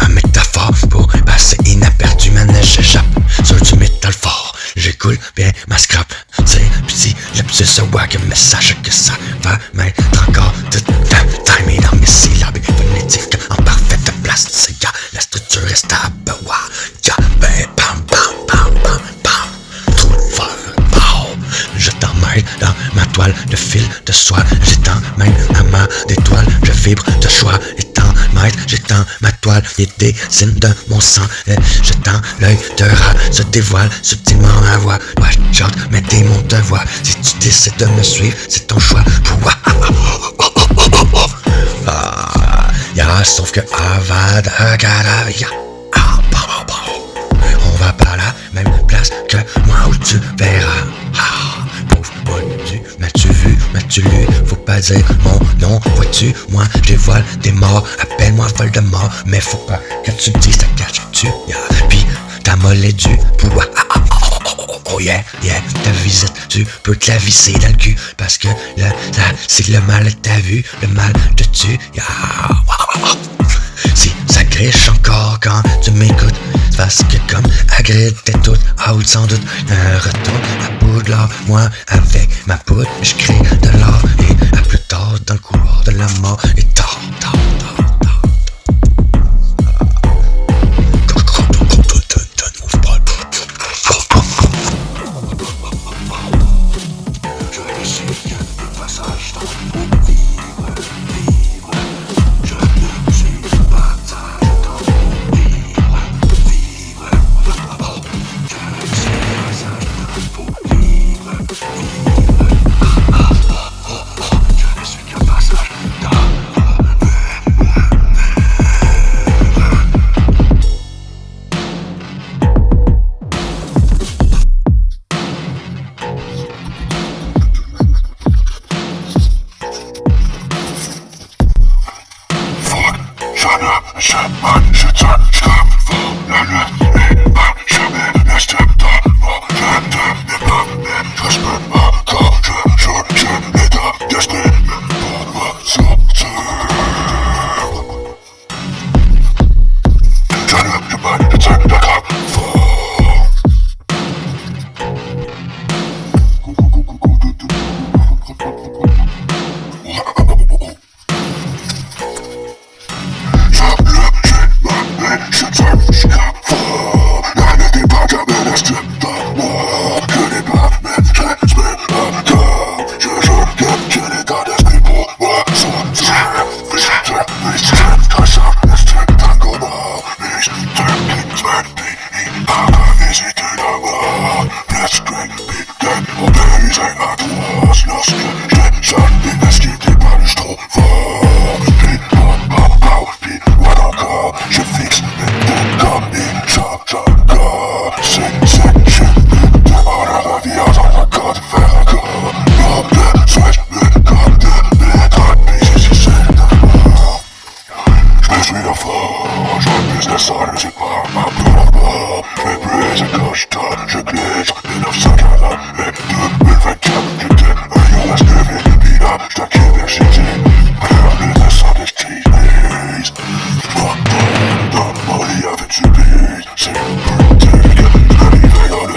métaphore pour passer inaperçu, man, j'échappe sur du métal fort. J'écoule bien ma scrap, c'est petit, le petit se wack, mais sache que ça va m'être encore tout timé dans mes syllabes phonétiques en parfaite plastique. La structure est stable, bam, trop fort. Je t'emmène dans ma toile de fil de soie. J'étends même à ma d'étoile. Je vibre de choix. Étant maître, j'étends ma toile. Et des signes de mon sang. Je tends l'œil de rat. Se dévoile subtilement ma voix. Watch out, mais t'es mon devoir. Si tu décides de me suivre, c'est ton choix. Sauf que on va pas la même place que moi où tu verras. Pauvre Boldu, m'as-tu vu, m'as-tu lu? Faut pas dire mon nom, vois-tu? Moi, je dévoile des morts, appelle-moi Voldemort. Mais faut pas que tu me dises ta cache-tu. Puis ta molle est due. Oh yeah, ta visite, tu peux te la visser dans le cul. Parce que si le mal t'a vu, le mal te tue. Si ça griche encore quand tu m'écoutes, c'est parce que comme Hagrid t'es toute out sans doute. Retourne à Poudlard, moi avec ma poudre, je crée de l'or. Et à plus tard dans le couloir de la mort. Et tard.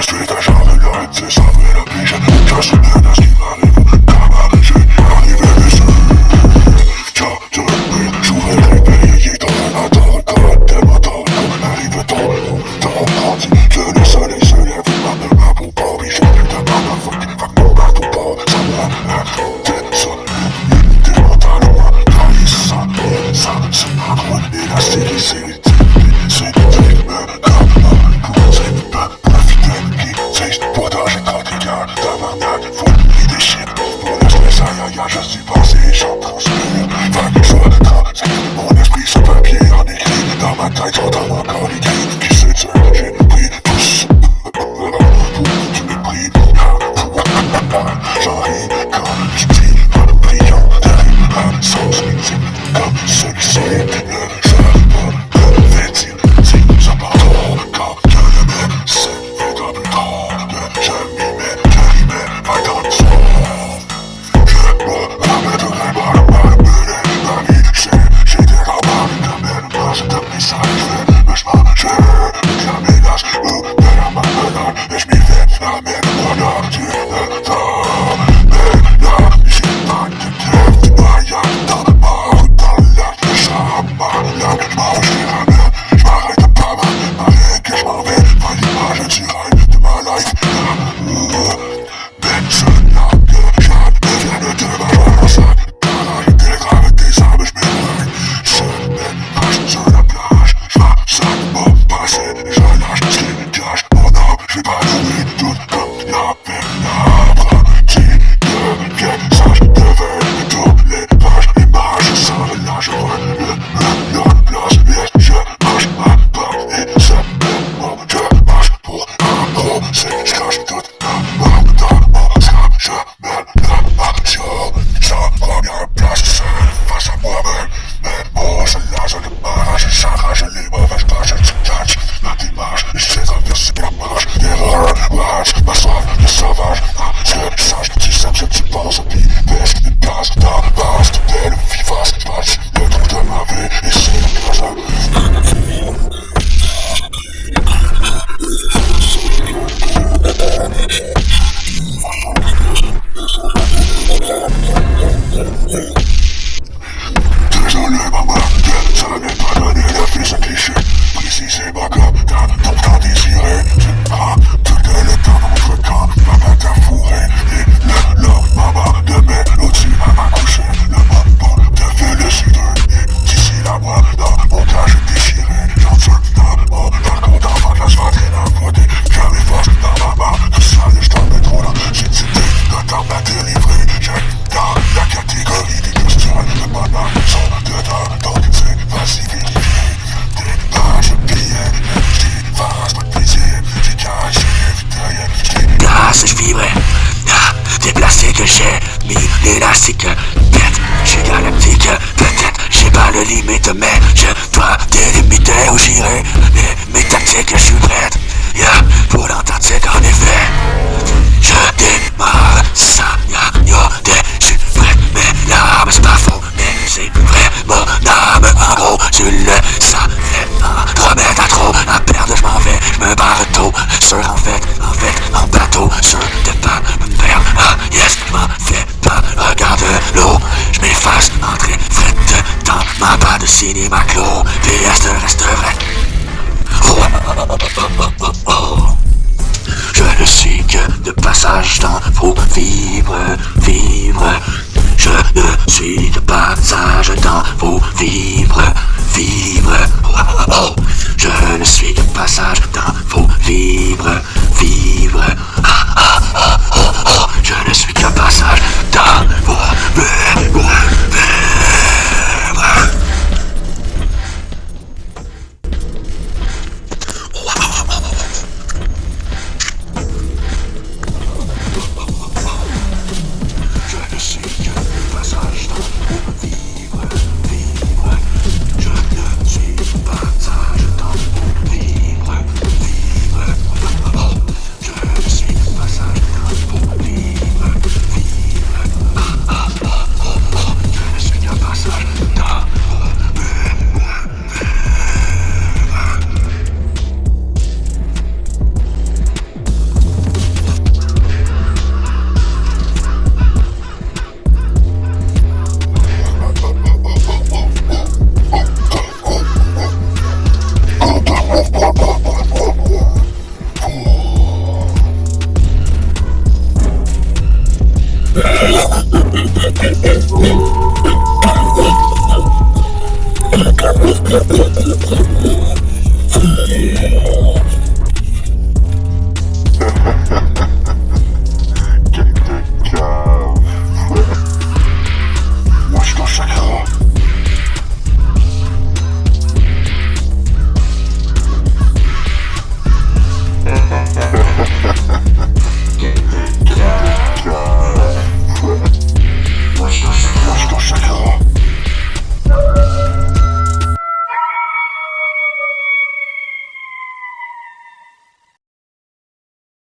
Street, I shot j'ai pas trouvé tout comme la peine. Apprenti de quel sage devait tous les pages, images sans relâche. Le place, yes, je marche ma part et ça même je marche pour un gros, c'est je cache tout la mort dans mon scrap, je mène l'action. J'en première place seul face à moi-même. Mais bon, celle-là, je le barrage, j'arrache les mauvaises pages, je judge ma démarche, j'essaie d'inverser la marche. Erreur, rage, ma soif, le sauvage, je sage, tu sais que tu penses, puis baisse une place dans la vaste, belle vivace, patch, le trou de ma vie, et c'est la casa. Désolé maman, ça ne m'est pas donné de fils à cliché. Précisément comme ton temps désiré. Tu prends tout le temps dans notre camp, maman t'a fourré. Et l'homme maman de mélodie m'a couché. Le moment de félicité. Et d'ici la moi dans mon cage déchiré. J'en suis dans mon balcon d'enfant de l'asphalte et la voix des carrés force dans ma main. Tout ça, je t'en mets trop là. J'ai dit de temps à délivrer. J'ai dans la catégorie des questions. Le bonheur sont dedans, donc c'est vas-y vérifier. Des pages billets, j'ai vaste pas de plaisir. J'ai caché, derrière, Grâce, je vibrais. Déplacé que j'ai mis l'élastique. Peut-être j'ai galactique. Peut-être j'ai pas le limite, mais je dois délimiter où j'irai. Mes tactiques, je suis prête. Pour l'Antarctique, en effet. Je démarre ça, je suis prêt. Mes larmes, c'est pas faux, mais c'est plus vrai. Mon âme, en gros, tu le savais. 3 mètres à trop, à perdre, je m'en vais. Je me barre tôt, en fait, en bateau, sur des pas, me perdre. Yes, je m'en fais pas, regarde l'eau. Je m'efface, entrer, frette dans ma barre de cinéma clos. PS reste vrai. Je ne suis que de passage dans vos vivres. Je ne suis de passage dans vos vivres. Je ne suis que passage dans vos vivres. Je ne suis que passage dans vos vivres. Yeah.